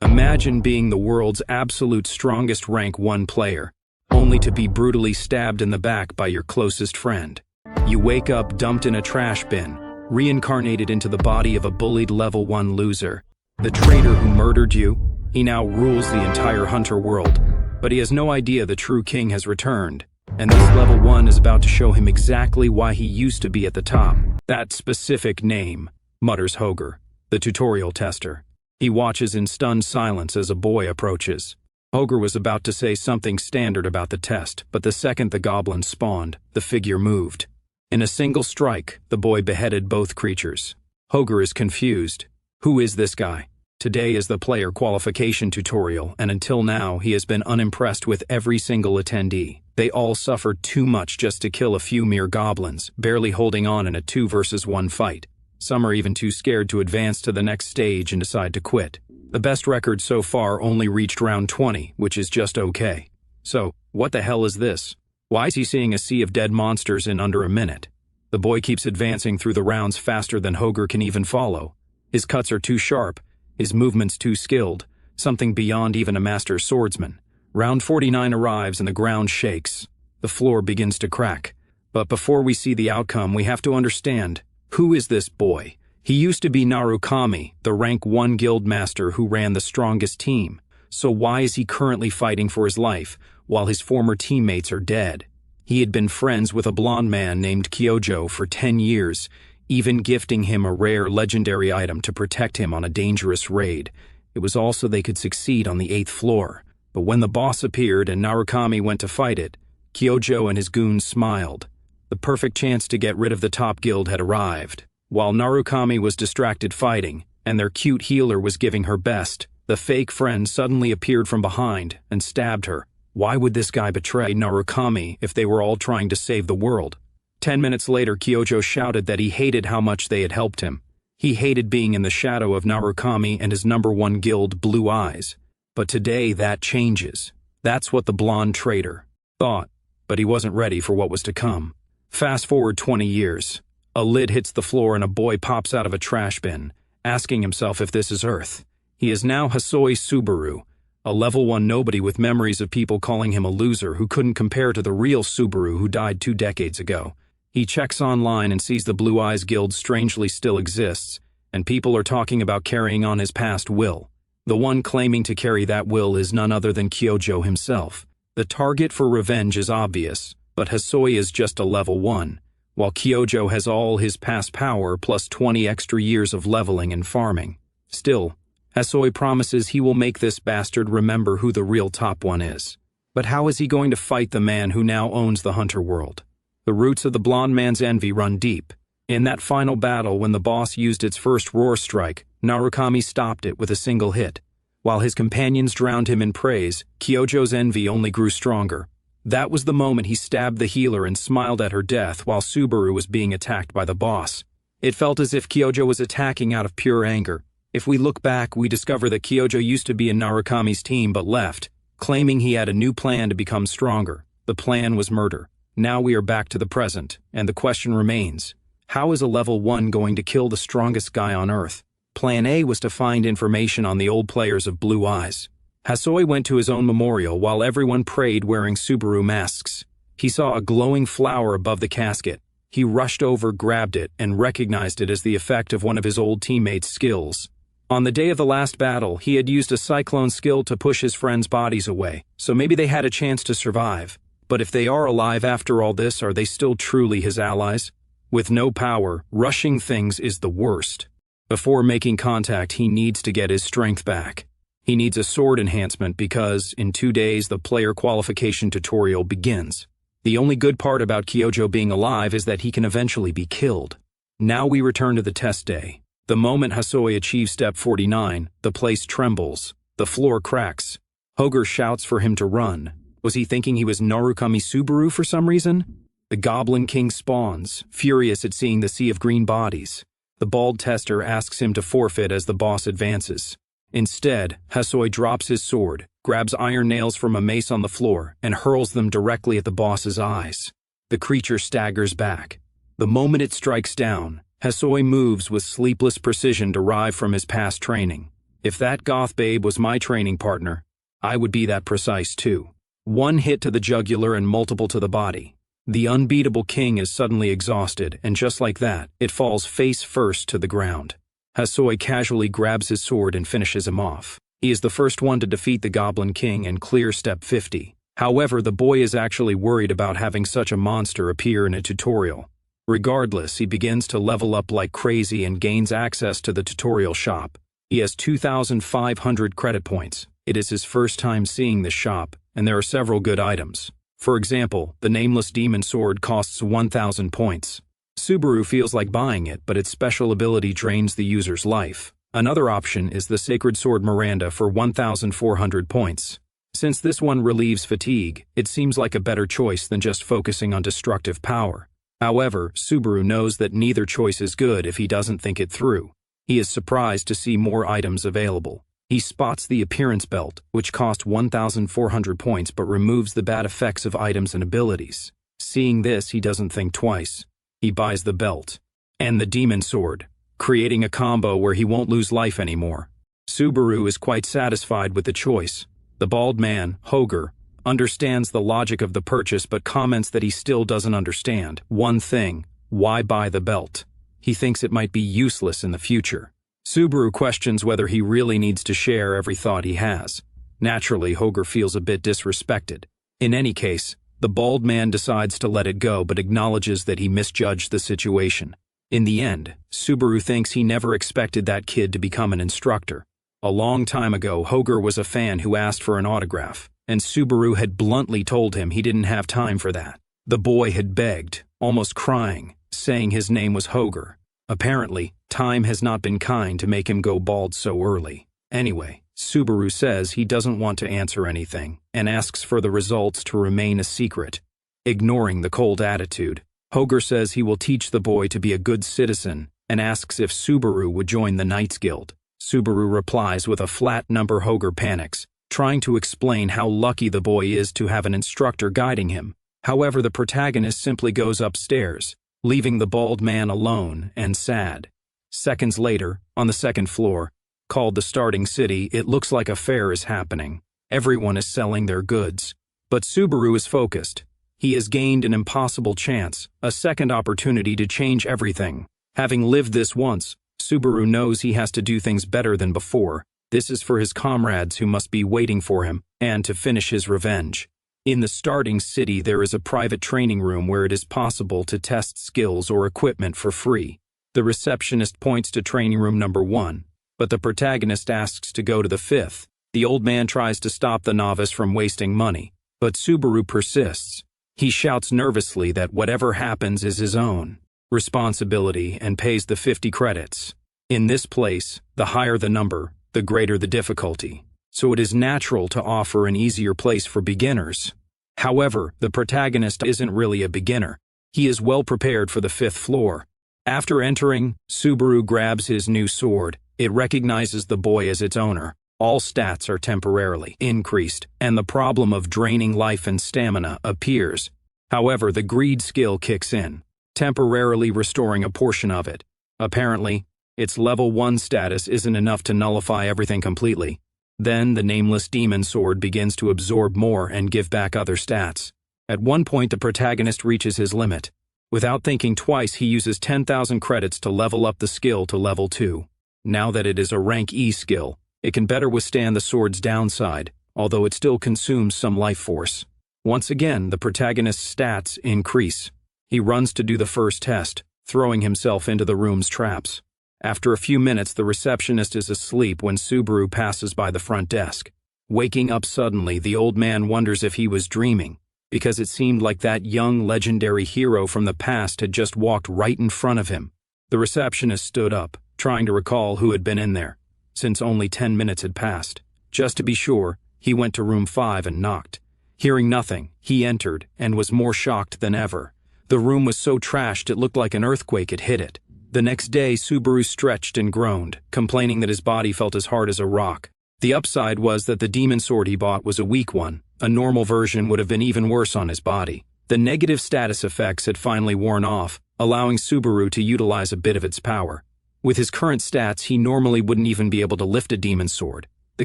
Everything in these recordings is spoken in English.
Imagine being the world's absolute strongest rank 1 player, only to be brutally stabbed in the back by your closest friend. You wake up dumped in a trash bin, reincarnated into the body of a bullied level 1 loser. The traitor who murdered you, he now rules the entire hunter world, but he has no idea the true king has returned, and this level 1 is about to show him exactly why he used to be at the top. That specific name, mutters Hoger, the tutorial tester. He watches in stunned silence as a boy approaches. Hoger was about to say something standard about the test, but the second the goblin spawned, the figure moved. In a single strike, the boy beheaded both creatures. Hoger is confused. Who is this guy? Today is the player qualification tutorial, and until now he has been unimpressed with every single attendee. They all suffered too much just to kill a few mere goblins, barely holding on in a 2 versus 1 fight. Some are even too scared to advance to the next stage and decide to quit. The best record so far only reached round 20, which is just okay. So, what the hell is this? Why is he seeing a sea of dead monsters in under a minute? The boy keeps advancing through the rounds faster than Hoger can even follow. His cuts are too sharp, his movements too skilled, something beyond even a master swordsman. Round 49 arrives and the ground shakes. The floor begins to crack. But before we see the outcome, we have to understand, who is this boy? He used to be Narukami, the rank 1 guild master who ran the strongest team. So why is he currently fighting for his life, while his former teammates are dead? He had been friends with a blonde man named Kyojo for 10 years, even gifting him a rare legendary item to protect him on a dangerous raid. It was all so they could succeed on the 8th floor. But when the boss appeared and Narukami went to fight it, Kyojo and his goons smiled. The perfect chance to get rid of the top guild had arrived. While Narukami was distracted fighting, and their cute healer was giving her best, the fake friend suddenly appeared from behind and stabbed her. Why would this guy betray Narukami if they were all trying to save the world? 10 minutes later, Kyojo shouted that he hated how much they had helped him. He hated being in the shadow of Narukami and his number 1 guild, Blue Eyes. But today that changes. That's what the blonde traitor thought, but he wasn't ready for what was to come. Fast forward 20 years. A lid hits the floor and a boy pops out of a trash bin, asking himself if this is Earth. He is now Hasoi Subaru, a level 1 nobody with memories of people calling him a loser who couldn't compare to the real Subaru who died 2 decades ago. He checks online and sees the Blue Eyes Guild strangely still exists, and people are talking about carrying on his past will. The one claiming to carry that will is none other than Kyojo himself. The target for revenge is obvious, but Hasoi is just a level 1, while Kyojo has all his past power plus 20 extra years of leveling and farming. Still, Hasoi promises he will make this bastard remember who the real top 1 is. But how is he going to fight the man who now owns the hunter world? The roots of the blonde man's envy run deep. In that final battle when the boss used its first roar strike, Narukami stopped it with a single hit. While his companions drowned him in praise, Kyojo's envy only grew stronger. That was the moment he stabbed the healer and smiled at her death while Subaru was being attacked by the boss. It felt as if Kyojo was attacking out of pure anger. If we look back, we discover that Kyojo used to be in Narukami's team but left, claiming he had a new plan to become stronger. The plan was murder. Now we are back to the present, and the question remains, how is a level 1 going to kill the strongest guy on Earth? Plan A was to find information on the old players of Blue Eyes. Hasoi went to his own memorial while everyone prayed wearing Subaru masks. He saw a glowing flower above the casket. He rushed over, grabbed it, and recognized it as the effect of one of his old teammates' skills. On the day of the last battle, he had used a cyclone skill to push his friends' bodies away, so maybe they had a chance to survive. But if they are alive after all this, are they still truly his allies? With no power, rushing things is the worst. Before making contact, he needs to get his strength back. He needs a sword enhancement because, in 2 days, the player qualification tutorial begins. The only good part about Kyojo being alive is that he can eventually be killed. Now we return to the test day. The moment Hasoi achieves step 49, the place trembles. The floor cracks. Hoger shouts for him to run. Was he thinking he was Narukami Subaru for some reason? The Goblin King spawns, furious at seeing the sea of green bodies. The bald tester asks him to forfeit as the boss advances. Instead, Hasoi drops his sword, grabs iron nails from a mace on the floor, and hurls them directly at the boss's eyes. The creature staggers back. The moment it strikes down, Hasoi moves with sleepless precision derived from his past training. If that goth babe was my training partner, I would be that precise too. One hit to the jugular and multiple to the body. The unbeatable king is suddenly exhausted, and just like that, it falls face first to the ground. Hasoi casually grabs his sword and finishes him off. He is the first one to defeat the Goblin King and clear step 50. However, the boy is actually worried about having such a monster appear in a tutorial. Regardless, he begins to level up like crazy and gains access to the tutorial shop. He has 2,500 credit points. It is his first time seeing this shop, and there are several good items. For example, the Nameless Demon Sword costs 1,000 points. Subaru feels like buying it, but its special ability drains the user's life. Another option is the Sacred Sword Miranda for 1,400 points. Since this one relieves fatigue, it seems like a better choice than just focusing on destructive power. However, Subaru knows that neither choice is good if he doesn't think it through. He is surprised to see more items available. He spots the Appearance Belt, which costs 1,400 points but removes the bad effects of items and abilities. Seeing this, he doesn't think twice. He buys the belt. And the Demon Sword, creating a combo where he won't lose life anymore. Subaru is quite satisfied with the choice. The bald man, Hoger, understands the logic of the purchase but comments that he still doesn't understand one thing: why buy the belt? He thinks it might be useless in the future. Subaru questions whether he really needs to share every thought he has. Naturally, Hoger feels a bit disrespected. In any case, the bald man decides to let it go but acknowledges that he misjudged the situation. In the end, Subaru thinks he never expected that kid to become an instructor. A long time ago, Hoger was a fan who asked for an autograph, and Subaru had bluntly told him he didn't have time for that. The boy had begged, almost crying, saying his name was Hoger. Apparently, time has not been kind to make him go bald so early. Anyway, Subaru says he doesn't want to answer anything, and asks for the results to remain a secret. Ignoring the cold attitude, Hoger says he will teach the boy to be a good citizen, and asks if Subaru would join the Knights Guild. Subaru replies with a flat number. Hoger panics, trying to explain how lucky the boy is to have an instructor guiding him. However, the protagonist simply goes upstairs, leaving the bald man alone and sad. Seconds later, on the second floor, called the Starting City, it looks like a fair is happening. Everyone is selling their goods. But Subaru is focused. He has gained an impossible chance, a second opportunity to change everything. Having lived this once, Subaru knows he has to do things better than before. This is for his comrades who must be waiting for him, and to finish his revenge. In the Starting City, there is a private training room where it is possible to test skills or equipment for free. The receptionist points to training room number 1, but the protagonist asks to go to the 5th. The old man tries to stop the novice from wasting money, but Subaru persists. He shouts nervously that whatever happens is his own responsibility and pays the 50 credits. In this place, the higher the number, the greater the difficulty. So it is natural to offer an easier place for beginners. However, the protagonist isn't really a beginner. He is well prepared for the 5th floor. After entering, Subaru grabs his new sword. It recognizes the boy as its owner. All stats are temporarily increased, and the problem of draining life and stamina appears. However, the greed skill kicks in, temporarily restoring a portion of it. Apparently, its level 1 status isn't enough to nullify everything completely. Then the Nameless Demon Sword begins to absorb more and give back other stats. At one point, the protagonist reaches his limit. Without thinking twice, he uses 10,000 credits to level up the skill to level 2. Now that it is a rank E skill, it can better withstand the sword's downside, although it still consumes some life force. Once again, the protagonist's stats increase. He runs to do the first test, throwing himself into the room's traps. After a few minutes, the receptionist is asleep when Subaru passes by the front desk. Waking up suddenly, the old man wonders if he was dreaming, because it seemed like that young legendary hero from the past had just walked right in front of him. The receptionist stood up, trying to recall who had been in there, since only 10 minutes had passed. Just to be sure, he went to room 5 and knocked. Hearing nothing, he entered and was more shocked than ever. The room was so trashed it looked like an earthquake had hit it. The next day, Subaru stretched and groaned, complaining that his body felt as hard as a rock. The upside was that the demon sword he bought was a weak one. A normal version would have been even worse on his body. The negative status effects had finally worn off, allowing Subaru to utilize a bit of its power. With his current stats, he normally wouldn't even be able to lift a demon sword. The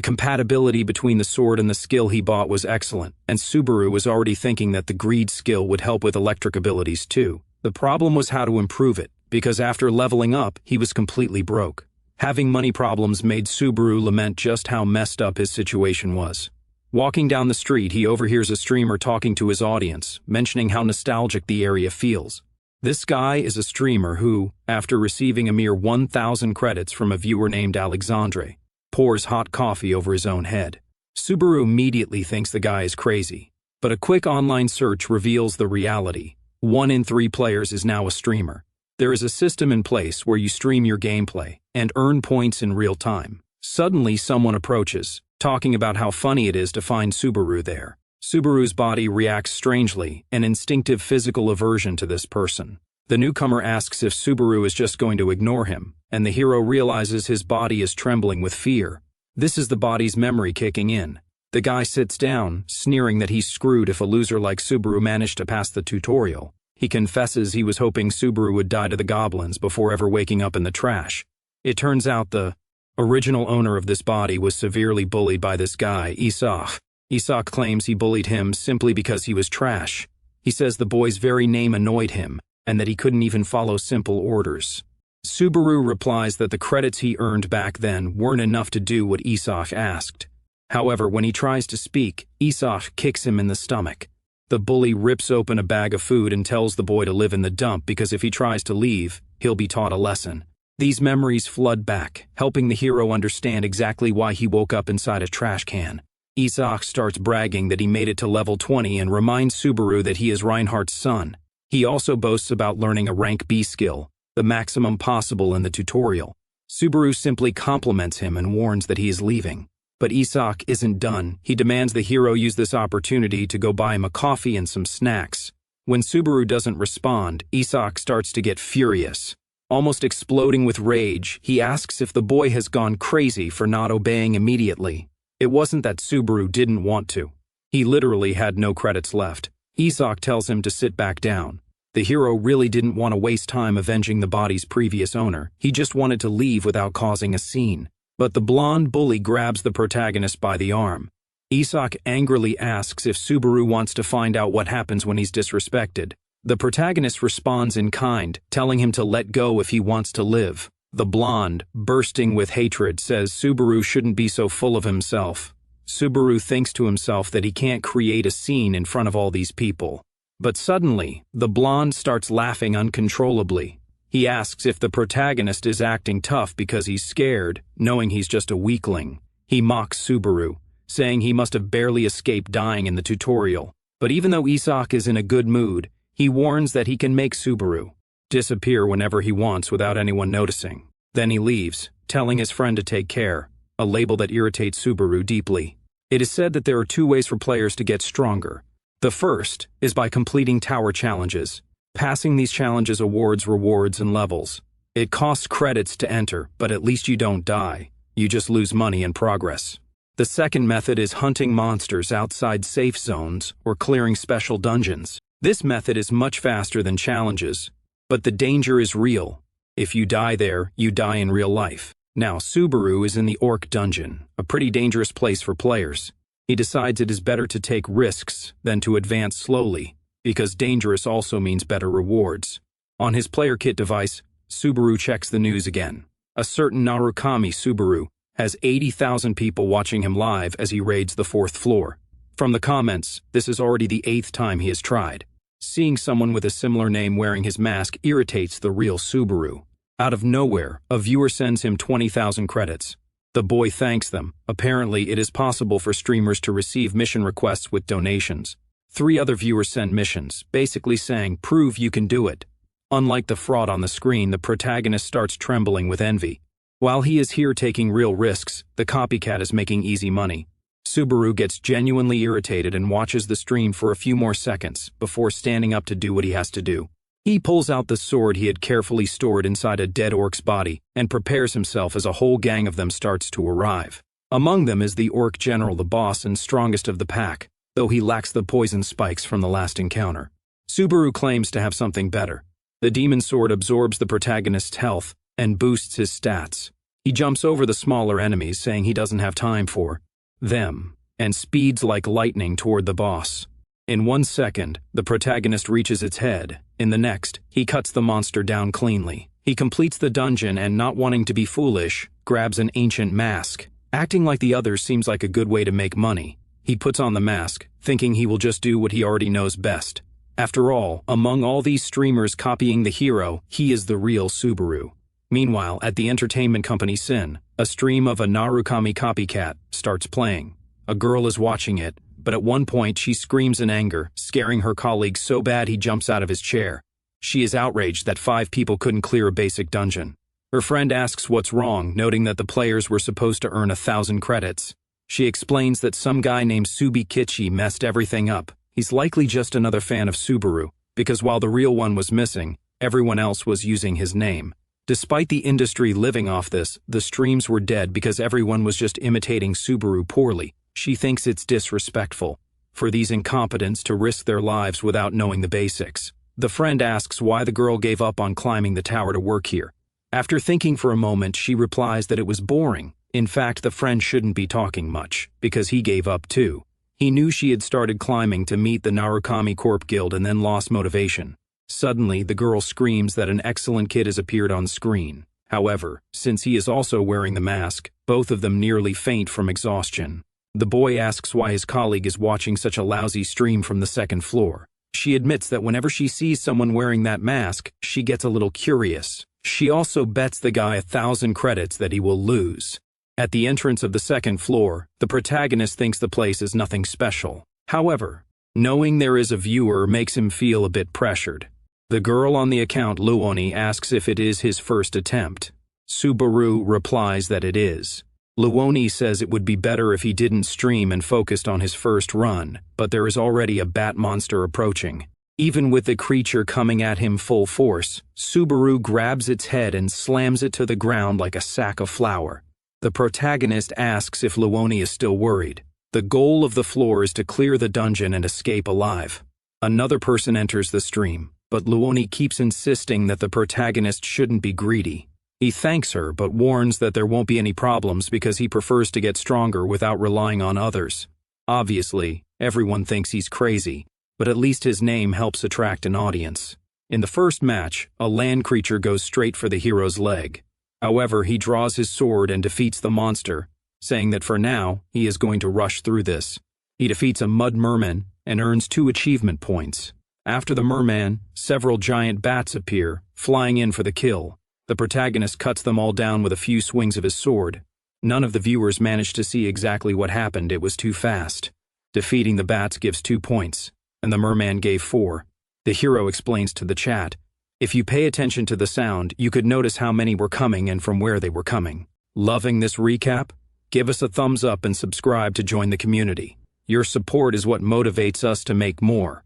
compatibility between the sword and the skill he bought was excellent, and Subaru was already thinking that the greed skill would help with electric abilities too. The problem was how to improve it, because after leveling up, he was completely broke. Having money problems made Subaru lament just how messed up his situation was. Walking down the street, he overhears a streamer talking to his audience, mentioning how nostalgic the area feels. This guy is a streamer who, after receiving a mere 1,000 credits from a viewer named Alexandre, pours hot coffee over his own head. Subaru immediately thinks the guy is crazy, but a quick online search reveals the reality. 1 in 3 players is now a streamer. There is a system in place where you stream your gameplay and earn points in real time. Suddenly, someone approaches, talking about how funny it is to find Subaru there. Subaru's body reacts strangely, an instinctive physical aversion to this person. The newcomer asks if Subaru is just going to ignore him, and the hero realizes his body is trembling with fear. This is the body's memory kicking in. The guy sits down, sneering that he's screwed if a loser like Subaru managed to pass the tutorial. He confesses he was hoping Subaru would die to the goblins before ever waking up in the trash. It turns out the original owner of this body was severely bullied by this guy, Isak. Isak claims he bullied him simply because he was trash. He says the boy's very name annoyed him, and that he couldn't even follow simple orders. Subaru replies that the credits he earned back then weren't enough to do what Isak asked. However, when he tries to speak, Isak kicks him in the stomach. The bully rips open a bag of food and tells the boy to live in the dump because if he tries to leave, he'll be taught a lesson. These memories flood back, helping the hero understand exactly why he woke up inside a trash can. Isak starts bragging that he made it to level 20 and reminds Subaru that he is Reinhardt's son. He also boasts about learning a rank B skill, the maximum possible in the tutorial. Subaru simply compliments him and warns that he is leaving. But Isak isn't done. He demands the hero use this opportunity to go buy him a coffee and some snacks. When Subaru doesn't respond, Isak starts to get furious. Almost exploding with rage, he asks if the boy has gone crazy for not obeying immediately. It wasn't that Subaru didn't want to. He literally had no credits left. Isak tells him to sit back down. The hero really didn't want to waste time avenging the body's previous owner. He just wanted to leave without causing a scene. But the blonde bully grabs the protagonist by the arm. Isak angrily asks if Subaru wants to find out what happens when he's disrespected. The protagonist responds in kind, telling him to let go if he wants to live. The blonde, bursting with hatred, says Subaru shouldn't be so full of himself. Subaru thinks to himself that he can't create a scene in front of all these people. But suddenly, the blonde starts laughing uncontrollably. He asks if the protagonist is acting tough because he's scared, knowing he's just a weakling. He mocks Subaru, saying he must have barely escaped dying in the tutorial. But even though Isak is in a good mood, he warns that he can make Subaru disappear whenever he wants without anyone noticing. Then he leaves, telling his friend to take care, a label that irritates Subaru deeply. It is said that there are 2 ways for players to get stronger. The first is by completing tower challenges. Passing these challenges awards rewards and levels. It costs credits to enter, but at least you don't die. You just lose money and progress. The second method is hunting monsters outside safe zones or clearing special dungeons. This method is much faster than challenges, but the danger is real. If you die there, you die in real life. Now, Subaru is in the Orc dungeon, a pretty dangerous place for players. He decides it is better to take risks than to advance slowly, because dangerous also means better rewards. On his player kit device, Subaru checks the news again. A certain Narukami Subaru has 80,000 people watching him live as he raids the 4th floor. From the comments, this is already the 8th time he has tried. Seeing someone with a similar name wearing his mask irritates the real Subaru. Out of nowhere, a viewer sends him 20,000 credits. The boy thanks them. Apparently, it is possible for streamers to receive mission requests with donations. 3 other viewers send missions, basically saying, "Prove you can do it." Unlike the fraud on the screen, the protagonist starts trembling with envy. While he is here taking real risks, the copycat is making easy money. Subaru gets genuinely irritated and watches the stream for a few more seconds before standing up to do what he has to do. He pulls out the sword he had carefully stored inside a dead orc's body and prepares himself as a whole gang of them starts to arrive. Among them is the orc general, the boss and strongest of the pack, though he lacks the poison spikes from the last encounter. Subaru claims to have something better. The demon sword absorbs the protagonist's health, and boosts his stats. He jumps over the smaller enemies, saying he doesn't have time for them, and speeds like lightning toward the boss. In 1 second, the protagonist reaches its head. In the next, he cuts the monster down cleanly. He completes the dungeon and, not wanting to be foolish, grabs an ancient mask. Acting like the others seems like a good way to make money. He puts on the mask, thinking he will just do what he already knows best. After all, among all these streamers copying the hero, he is the real Subaru. Meanwhile, at the entertainment company Sin, a stream of a Narukami copycat starts playing. A girl is watching it, but at one point she screams in anger, scaring her colleague so bad he jumps out of his chair. She is outraged that 5 people couldn't clear a basic dungeon. Her friend asks what's wrong, noting that the players were supposed to earn 1,000 credits. She explains that some guy named Subikichi messed everything up. He's likely just another fan of Subaru, because while the real one was missing, everyone else was using his name. Despite the industry living off this, the streams were dead because everyone was just imitating Subaru poorly. She thinks it's disrespectful for these incompetents to risk their lives without knowing the basics. The friend asks why the girl gave up on climbing the tower to work here. After thinking for a moment, she replies that it was boring. In fact, the friend shouldn't be talking much, because he gave up too. He knew she had started climbing to meet the Narukami Corp Guild and then lost motivation. Suddenly, the girl screams that an excellent kid has appeared on screen. However, since he is also wearing the mask, both of them nearly faint from exhaustion. The boy asks why his colleague is watching such a lousy stream from the 2nd floor. She admits that whenever she sees someone wearing that mask, she gets a little curious. She also bets the guy 1,000 credits that he will lose. At the entrance of the 2nd floor, the protagonist thinks the place is nothing special. However, knowing there is a viewer makes him feel a bit pressured. The girl on the account, Luoni, asks if it is his first attempt. Subaru replies that it is. Luoni says it would be better if he didn't stream and focused on his first run, but there is already a bat monster approaching. Even with the creature coming at him full force, Subaru grabs its head and slams it to the ground like a sack of flour. The protagonist asks if Luoni is still worried. The goal of the floor is to clear the dungeon and escape alive. Another person enters the stream, but Luoni keeps insisting that the protagonist shouldn't be greedy. He thanks her but warns that there won't be any problems because he prefers to get stronger without relying on others. Obviously, everyone thinks he's crazy, but at least his name helps attract an audience. In the first match, a land creature goes straight for the hero's leg. However, he draws his sword and defeats the monster, saying that for now, he is going to rush through this. He defeats a mud merman and earns 2 achievement points. After the merman, several giant bats appear, flying in for the kill. The protagonist cuts them all down with a few swings of his sword. None of the viewers managed to see exactly what happened, it was too fast. Defeating the bats gives 2 points, and the merman gave 4. The hero explains to the chat, if you pay attention to the sound, you could notice how many were coming and from where they were coming. Loving this recap? Give us a thumbs up and subscribe to join the community. Your support is what motivates us to make more.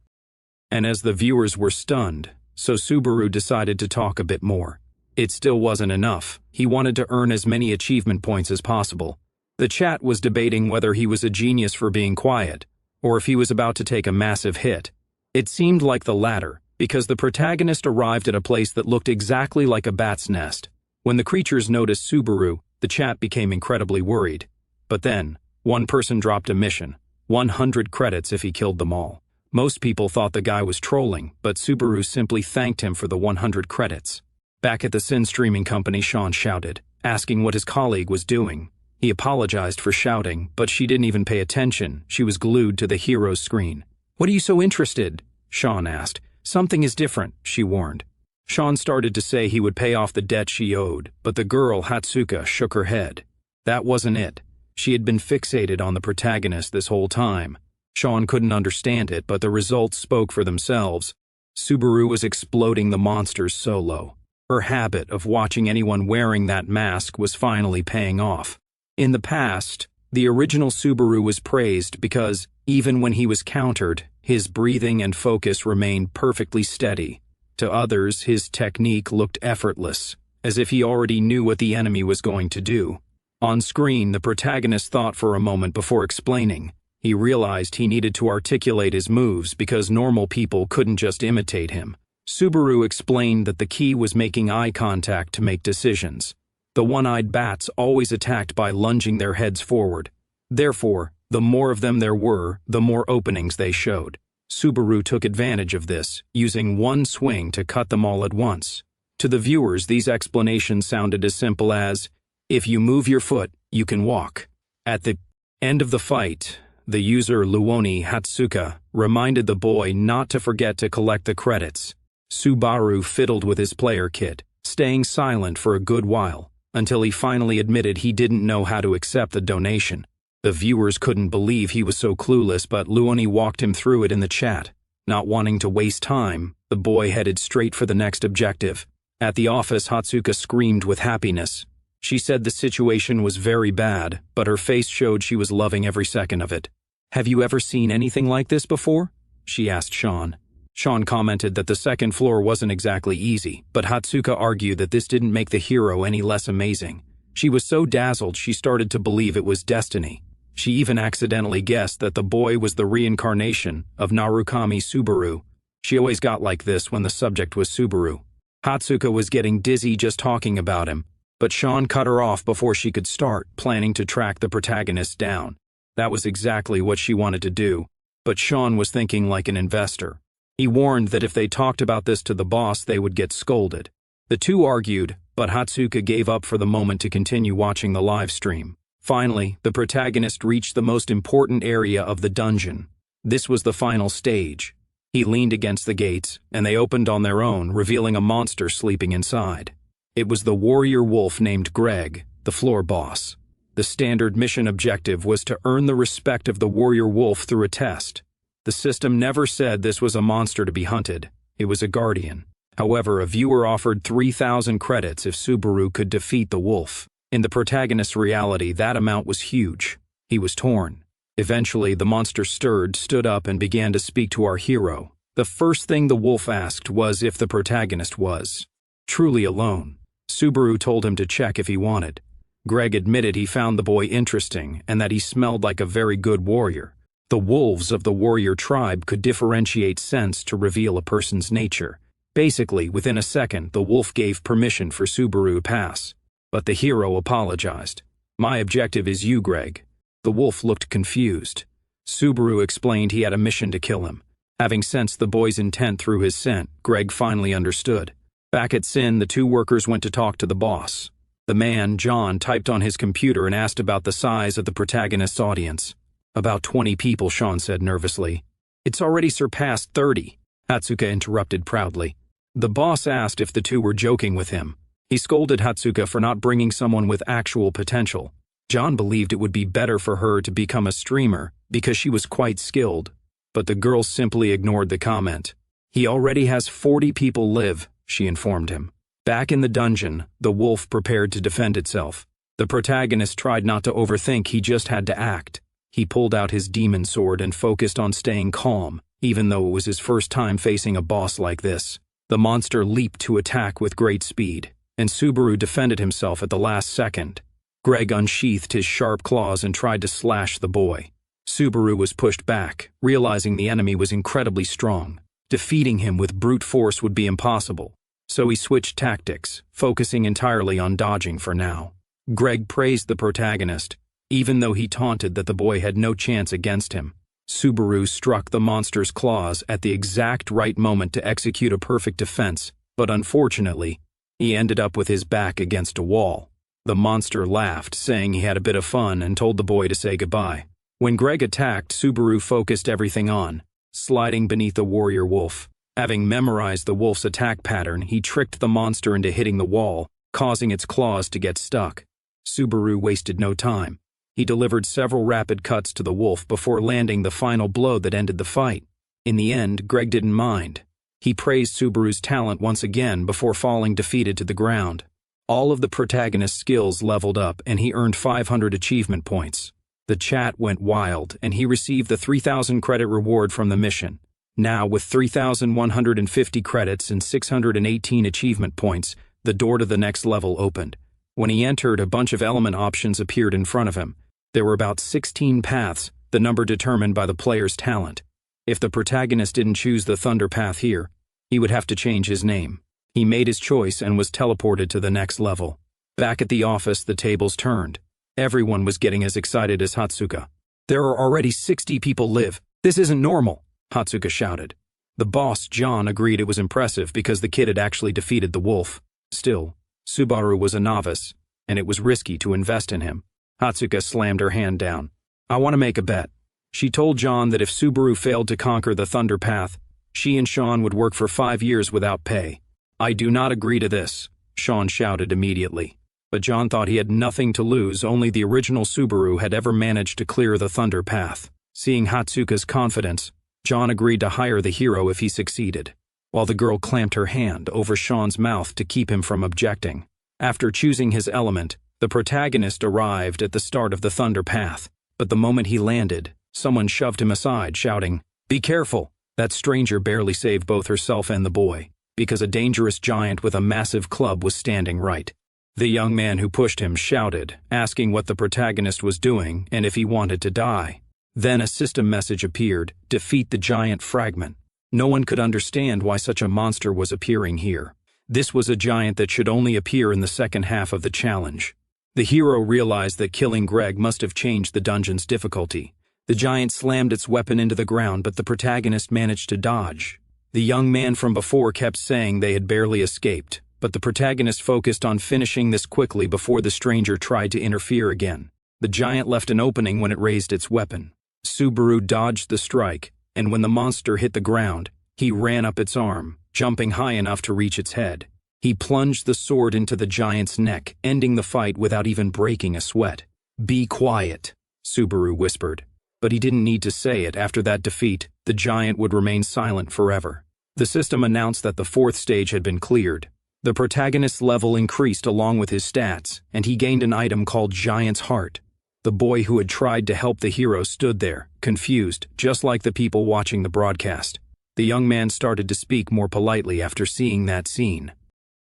And as the viewers were stunned, so Subaru decided to talk a bit more. It still wasn't enough. He wanted to earn as many achievement points as possible. The chat was debating whether he was a genius for being quiet, or if he was about to take a massive hit. It seemed like the latter, because the protagonist arrived at a place that looked exactly like a bat's nest. When the creatures noticed Subaru, the chat became incredibly worried. But then, one person dropped a mission, 100 credits if he killed them all. Most people thought the guy was trolling, but Subaru simply thanked him for the 100 credits. Back at the Sin streaming company, Sean shouted, asking what his colleague was doing. He apologized for shouting, but she didn't even pay attention. She was glued to the hero's screen. What are you so interested? Sean asked. Something is different, she warned. Sean started to say he would pay off the debt she owed, but the girl, Hatsuka, shook her head. That wasn't it. She had been fixated on the protagonist this whole time. Sean couldn't understand it, but the results spoke for themselves. Subaru was exploding the monsters solo. Her habit of watching anyone wearing that mask was finally paying off. In the past, the original Subaru was praised because, even when he was countered, his breathing and focus remained perfectly steady. To others, his technique looked effortless, as if he already knew what the enemy was going to do. On screen, the protagonist thought for a moment before explaining. He realized he needed to articulate his moves because normal people couldn't just imitate him. Subaru explained that the key was making eye contact to make decisions. The one-eyed bats always attacked by lunging their heads forward. Therefore, the more of them there were, the more openings they showed. Subaru took advantage of this, using one swing to cut them all at once. To the viewers, these explanations sounded as simple as, if you move your foot, you can walk. At the end of the fight, the user Luoni Hatsuka reminded the boy not to forget to collect the credits. Subaru fiddled with his player kit, staying silent for a good while, until he finally admitted he didn't know how to accept the donation. The viewers couldn't believe he was so clueless, but Luoni walked him through it in the chat. Not wanting to waste time, the boy headed straight for the next objective. At the office, Hatsuka screamed with happiness. She said the situation was very bad, but her face showed she was loving every second of it. "Have you ever seen anything like this before?" she asked Sean. Sean commented that the second floor wasn't exactly easy, but Hatsuka argued that this didn't make the hero any less amazing. She was so dazzled she started to believe it was destiny. She even accidentally guessed that the boy was the reincarnation of Narukami Subaru. She always got like this when the subject was Subaru. Hatsuka was getting dizzy just talking about him, but Sean cut her off before she could start, planning to track the protagonist down. That was exactly what she wanted to do, but Sean was thinking like an investor. He warned that if they talked about this to the boss, they would get scolded. The two argued, but Hatsuka gave up for the moment to continue watching the live stream. Finally, the protagonist reached the most important area of the dungeon. This was the final stage. He leaned against the gates, and they opened on their own, revealing a monster sleeping inside. It was the warrior wolf named Greg, the floor boss. The standard mission objective was to earn the respect of the warrior wolf through a test. The system never said this was a monster to be hunted. It was a guardian. However, a viewer offered 3,000 credits if Subaru could defeat the wolf. In the protagonist's reality, that amount was huge. He was torn. Eventually, the monster stood up and began to speak to our hero. The first thing the wolf asked was if the protagonist was truly alone. Subaru told him to check if he wanted. Greg admitted he found the boy interesting and that he smelled like a very good warrior. The wolves of the warrior tribe could differentiate scents to reveal a person's nature. Basically, within a second, the wolf gave permission for Subaru to pass. But the hero apologized. "My objective is you, Greg." The wolf looked confused. Subaru explained he had a mission to kill him. Having sensed the boy's intent through his scent, Greg finally understood. Back at Sin, the two workers went to talk to the boss. The man, John, typed on his computer and asked about the size of the protagonist's audience. "About 20 people," Sean said nervously. "It's already surpassed 30, Hatsuka interrupted proudly. The boss asked if the two were joking with him. He scolded Hatsuka for not bringing someone with actual potential. John believed it would be better for her to become a streamer because she was quite skilled, but the girl simply ignored the comment. "He already has 40 people live," she informed him. Back in the dungeon, the wolf prepared to defend itself. The protagonist tried not to overthink, he just had to act. He pulled out his demon sword and focused on staying calm, even though it was his first time facing a boss like this. The monster leaped to attack with great speed, and Subaru defended himself at the last second. Greg unsheathed his sharp claws and tried to slash the boy. Subaru was pushed back, realizing the enemy was incredibly strong. Defeating him with brute force would be impossible, so he switched tactics, focusing entirely on dodging for now. Greg praised the protagonist, even though he taunted that the boy had no chance against him. Subaru struck the monster's claws at the exact right moment to execute a perfect defense, but unfortunately, he ended up with his back against a wall. The monster laughed, saying he had a bit of fun, and told the boy to say goodbye. When Greg attacked, Subaru focused everything on sliding beneath the warrior wolf. Having memorized the wolf's attack pattern, he tricked the monster into hitting the wall, causing its claws to get stuck. Subaru wasted no time. He delivered several rapid cuts to the wolf before landing the final blow that ended the fight. In the end, Greg didn't mind. He praised Subaru's talent once again before falling defeated to the ground. All of the protagonist's skills leveled up, and he earned 500 achievement points. The chat went wild, and he received the 3,000 credit reward from the mission. Now, with 3,150 credits and 618 achievement points, the door to the next level opened. When he entered, a bunch of element options appeared in front of him. There were about 16 paths, the number determined by the player's talent. If the protagonist didn't choose the thunder path here, He would have to change his name. He made his choice and was teleported to the next level. Back at the office, the tables turned. Everyone was getting as excited as Hatsuka. "There are already 60 people live. This isn't normal," Hatsuka shouted. The boss, John, agreed it was impressive because the kid had actually defeated the wolf. Still, Subaru was a novice, and it was risky to invest in him. Hatsuka slammed her hand down. "I want to make a bet." She told John that if Subaru failed to conquer the Thunder Path, she and Sean would work for 5 years without pay. "I do not agree to this," Sean shouted immediately. But John thought he had nothing to lose. Only the original Subaru had ever managed to clear the Thunder Path. Seeing Hatsuka's confidence, John agreed to hire the hero if he succeeded, while the girl clamped her hand over Sean's mouth to keep him from objecting. After choosing his element, the protagonist arrived at the start of the Thunder Path, but the moment he landed, someone shoved him aside, shouting, "Be careful!" That stranger barely saved both herself and the boy, because a dangerous giant with a massive club was standing right. The young man who pushed him shouted, asking what the protagonist was doing and if he wanted to die. Then a system message appeared, "Defeat the giant fragment." No one could understand why such a monster was appearing here. This was a giant that should only appear in the second half of the challenge. The hero realized that killing Greg must have changed the dungeon's difficulty. The giant slammed its weapon into the ground, but the protagonist managed to dodge. The young man from before kept saying they had barely escaped, but the protagonist focused on finishing this quickly before the stranger tried to interfere again. The giant left an opening when it raised its weapon. Subaru dodged the strike, and when the monster hit the ground, he ran up its arm, jumping high enough to reach its head. He plunged the sword into the giant's neck, ending the fight without even breaking a sweat. "Be quiet," Subaru whispered. But he didn't need to say it. After that defeat, the giant would remain silent forever. The system announced that the 4th stage had been cleared. The protagonist's level increased along with his stats, and he gained an item called Giant's Heart. The boy who had tried to help the hero stood there, confused, just like the people watching the broadcast. The young man started to speak more politely after seeing that scene.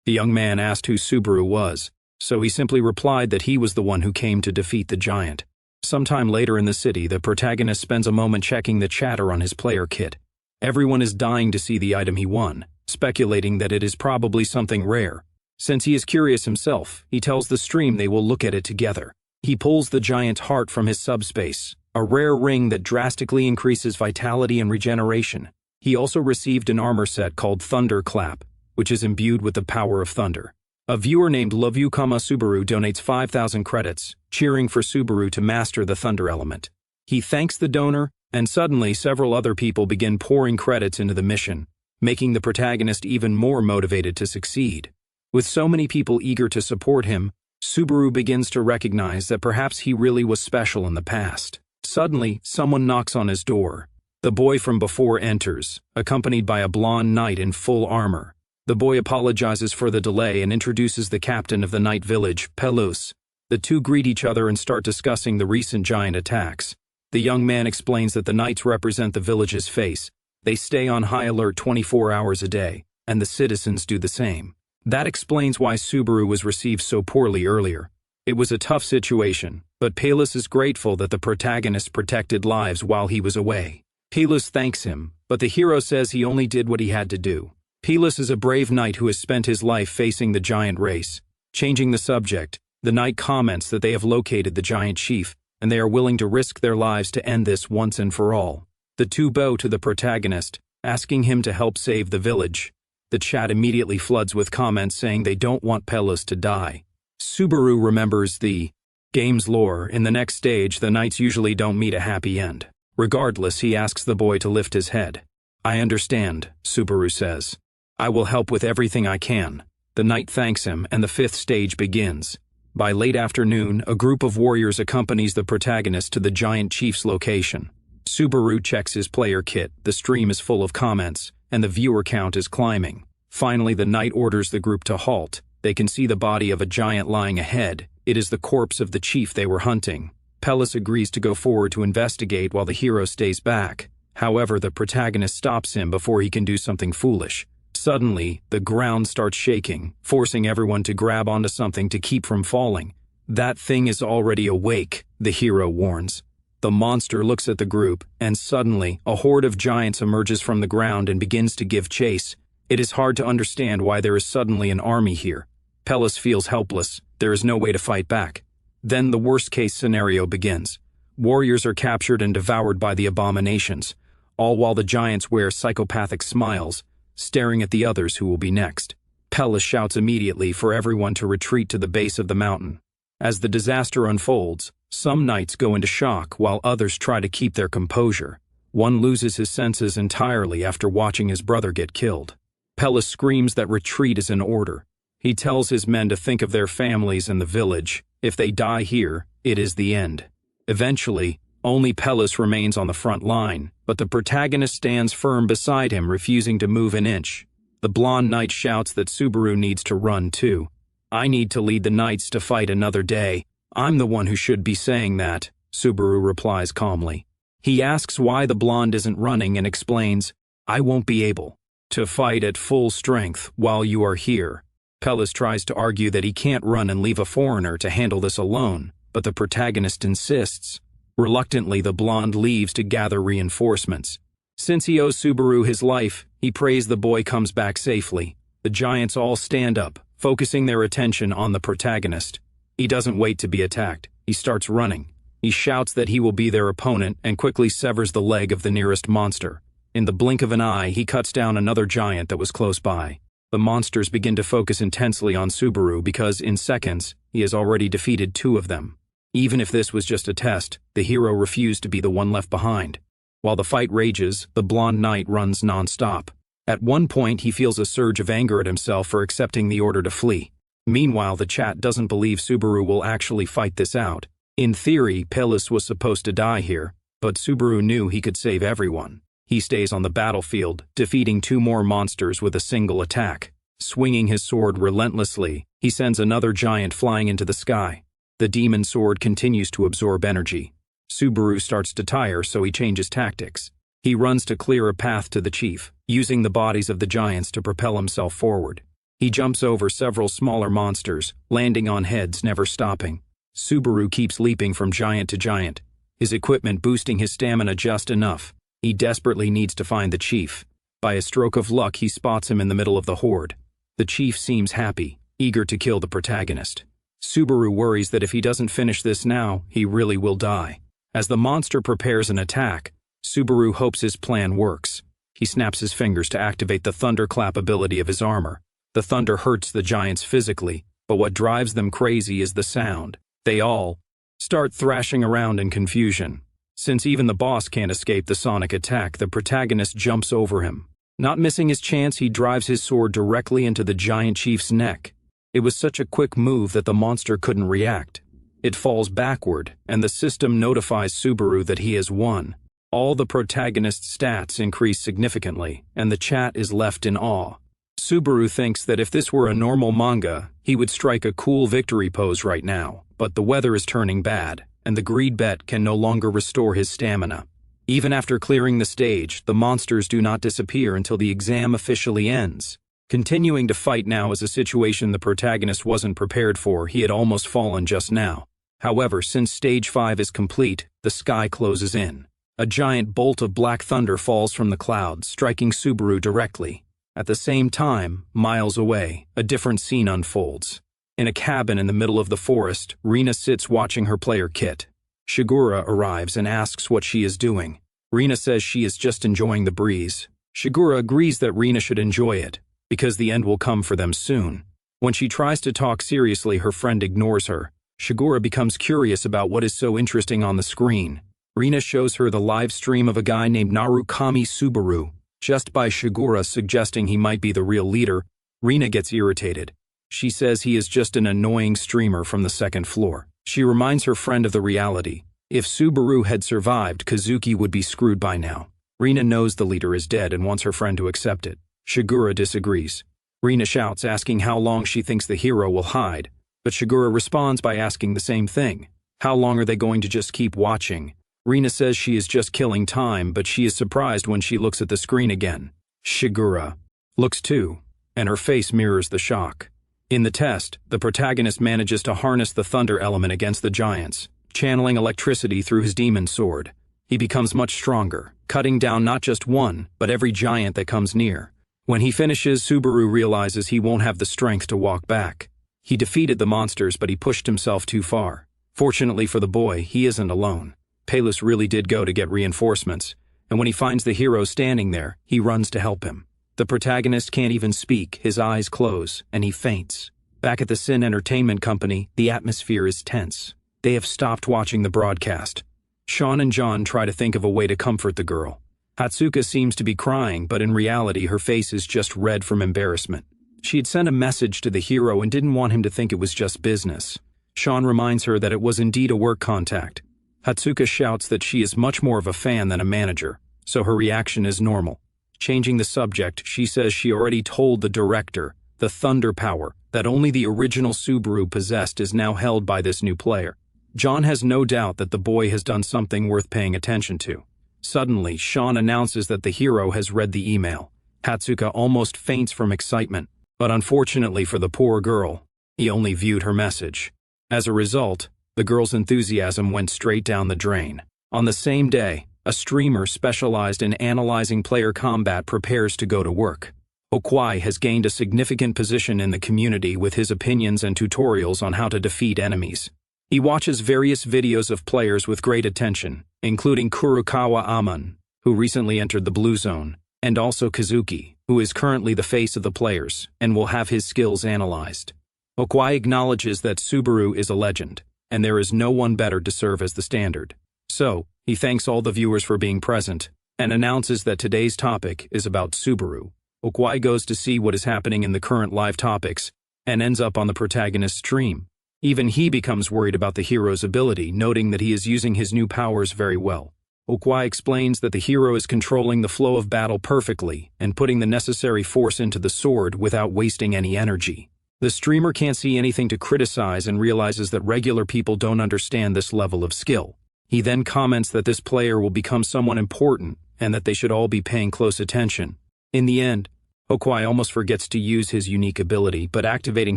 The young man asked who Subaru was, so he simply replied that he was the one who came to defeat the giant. Sometime later in the city, the protagonist spends a moment checking the chatter on his player kit. Everyone is dying to see the item he won, speculating that it is probably something rare. Since he is curious himself, he tells the stream they will look at it together. He pulls the giant heart from his subspace, a rare ring that drastically increases vitality and regeneration. He also received an armor set called Thunder Clap, which is imbued with the power of thunder. A viewer named Lovyukama Subaru donates 5,000 credits, cheering for Subaru to master the thunder element. He thanks the donor, and suddenly several other people begin pouring credits into the mission, making the protagonist even more motivated to succeed. With so many people eager to support him, Subaru begins to recognize that perhaps he really was special in the past. Suddenly, someone knocks on his door. The boy from before enters, accompanied by a blonde knight in full armor. The boy apologizes for the delay and introduces the captain of the night village, Pelus. The two greet each other and start discussing the recent giant attacks. The young man explains that the knights represent the village's face. They stay on high alert 24 hours a day, and the citizens do the same. That explains why Subaru was received so poorly earlier. It was a tough situation, but Pelus is grateful that the protagonist protected lives while he was away. Pelus thanks him, but the hero says he only did what he had to do. Pelus is a brave knight who has spent his life facing the giant race. Changing the subject, the knight comments that they have located the giant chief, and they are willing to risk their lives to end this once and for all. The two bow to the protagonist, asking him to help save the village. The chat immediately floods with comments saying they don't want Pelus to die. Subaru remembers the game's lore. In the next stage, the knights usually don't meet a happy end. Regardless, he asks the boy to lift his head. "I understand," Subaru says. "I will help with everything I can." The knight thanks him, and the 5th stage begins. By late afternoon, a group of warriors accompanies the protagonist to the giant chief's location. Subaru checks his player kit, the stream is full of comments, and the viewer count is climbing. Finally, the knight orders the group to halt. They can see the body of a giant lying ahead. It is the corpse of the chief they were hunting. Pelus agrees to go forward to investigate while the hero stays back. However, the protagonist stops him before he can do something foolish. Suddenly, the ground starts shaking, forcing everyone to grab onto something to keep from falling. "That thing is already awake," the hero warns. The monster looks at the group, and suddenly, a horde of giants emerges from the ground and begins to give chase. It is hard to understand why there is suddenly an army here. Pelles feels helpless. There is no way to fight back. Then the worst-case scenario begins. Warriors are captured and devoured by the abominations, all while the giants wear psychopathic smiles, staring at the others who will be next. Pelles shouts immediately for everyone to retreat to the base of the mountain. As the disaster unfolds, some knights go into shock while others try to keep their composure. One loses his senses entirely after watching his brother get killed. Pelles screams that retreat is in order. He tells his men to think of their families and the village. If they die here, it is the end. Eventually, only Pelles remains on the front line, but the protagonist stands firm beside him, refusing to move an inch. The blonde knight shouts that Subaru needs to run too. "I need to lead the knights to fight another day. I'm the one who should be saying that," Subaru replies calmly. He asks why the blonde isn't running and explains, "I won't be able to fight at full strength while you are here." Pelles tries to argue that he can't run and leave a foreigner to handle this alone, but the protagonist insists. Reluctantly, the blonde leaves to gather reinforcements. Since he owes Subaru his life, he prays the boy comes back safely. The giants all stand up, focusing their attention on the protagonist. He doesn't wait to be attacked. He starts running. He shouts that he will be their opponent and quickly severs the leg of the nearest monster. In the blink of an eye, he cuts down another giant that was close by. The monsters begin to focus intensely on Subaru because, in seconds, he has already defeated 2 of them. Even if this was just a test, the hero refused to be the one left behind. While the fight rages, the blonde knight runs non-stop. At one point, he feels a surge of anger at himself for accepting the order to flee. Meanwhile, the chat doesn't believe Subaru will actually fight this out. In theory, Pelles was supposed to die here, but Subaru knew he could save everyone. He stays on the battlefield, defeating 2 more monsters with a single attack. Swinging his sword relentlessly, he sends another giant flying into the sky. The demon sword continues to absorb energy. Subaru starts to tire, so he changes tactics. He runs to clear a path to the chief, using the bodies of the giants to propel himself forward. He jumps over several smaller monsters, landing on heads, never stopping. Subaru keeps leaping from giant to giant, his equipment boosting his stamina just enough. He desperately needs to find the chief. By a stroke of luck, he spots him in the middle of the horde. The chief seems happy, eager to kill the protagonist. Subaru worries that if he doesn't finish this now, he really will die. As the monster prepares an attack, Subaru hopes his plan works. He snaps his fingers to activate the thunderclap ability of his armor. The thunder hurts the giants physically, but what drives them crazy is the sound. They all start thrashing around in confusion. Since even the boss can't escape the sonic attack, the protagonist jumps over him. Not missing his chance, he drives his sword directly into the giant chief's neck. It was such a quick move that the monster couldn't react. It falls backward, and the system notifies Subaru that he has won. All the protagonist's stats increase significantly, and the chat is left in awe. Subaru thinks that if this were a normal manga, he would strike a cool victory pose right now, but the weather is turning bad, and the greed bet can no longer restore his stamina. Even after clearing the stage, the monsters do not disappear until the exam officially ends. Continuing to fight now is a situation the protagonist wasn't prepared for. He had almost fallen just now. However, since stage 5 is complete, the sky closes in. A giant bolt of black thunder falls from the clouds, striking Subaru directly. At the same time, miles away, a different scene unfolds. In a cabin in the middle of the forest, Rina sits watching her player Kit. Shigura arrives and asks what she is doing. Rina says she is just enjoying the breeze. Shigura agrees that Rina should enjoy it, because the end will come for them soon. When she tries to talk seriously, her friend ignores her. Shigura becomes curious about what is so interesting on the screen. Rina shows her the live stream of a guy named Narukami Subaru. Just by Shigura suggesting he might be the real leader, Rina gets irritated. She says he is just an annoying streamer from the second floor. She reminds her friend of the reality. If Subaru had survived, Kazuki would be screwed by now. Rina knows the leader is dead and wants her friend to accept it. Shigura disagrees. Rina shouts, asking how long she thinks the hero will hide, but Shigura responds by asking the same thing. How long are they going to just keep watching? Rina says she is just killing time, but she is surprised when she looks at the screen again. Shigura looks too, and her face mirrors the shock. In the test, the protagonist manages to harness the thunder element against the giants, channeling electricity through his demon sword. He becomes much stronger, cutting down not just one, but every giant that comes near. When he finishes, Subaru realizes he won't have the strength to walk back. He defeated the monsters, but he pushed himself too far. Fortunately for the boy, he isn't alone. Payless really did go to get reinforcements, and when he finds the hero standing there, he runs to help him. The protagonist can't even speak, his eyes close, and he faints. Back at the Sin Entertainment Company, the atmosphere is tense. They have stopped watching the broadcast. Sean and John try to think of a way to comfort the girl. Hatsuka seems to be crying, but in reality her face is just red from embarrassment. She had sent a message to the hero and didn't want him to think it was just business. Sean reminds her that it was indeed a work contact. Hatsuka shouts that she is much more of a fan than a manager, so her reaction is normal. Changing the subject, she says she already told the director, the Thunder Power, that only the original Subaru possessed is now held by this new player. John has no doubt that the boy has done something worth paying attention to. Suddenly, Sean announces that the hero has read the email. Hatsuka almost faints from excitement, but unfortunately for the poor girl, he only viewed her message. As a result, the girl's enthusiasm went straight down the drain. On the same day, a streamer specialized in analyzing player combat prepares to go to work. Okwai has gained a significant position in the community with his opinions and tutorials on how to defeat enemies. He watches various videos of players with great attention, including Kurokawa Amon, who recently entered the Blue Zone, and also Kazuki, who is currently the face of the players and will have his skills analyzed. Okwai acknowledges that Subaru is a legend, and there is no one better to serve as the standard. So, he thanks all the viewers for being present, and announces that today's topic is about Subaru. Okwai goes to see what is happening in the current live topics, and ends up on the protagonist's stream. Even he becomes worried about the hero's ability, noting that he is using his new powers very well. Okwai explains that the hero is controlling the flow of battle perfectly and putting the necessary force into the sword without wasting any energy. The streamer can't see anything to criticize and realizes that regular people don't understand this level of skill. He then comments that this player will become someone important and that they should all be paying close attention. In the end, Okwai almost forgets to use his unique ability, but activating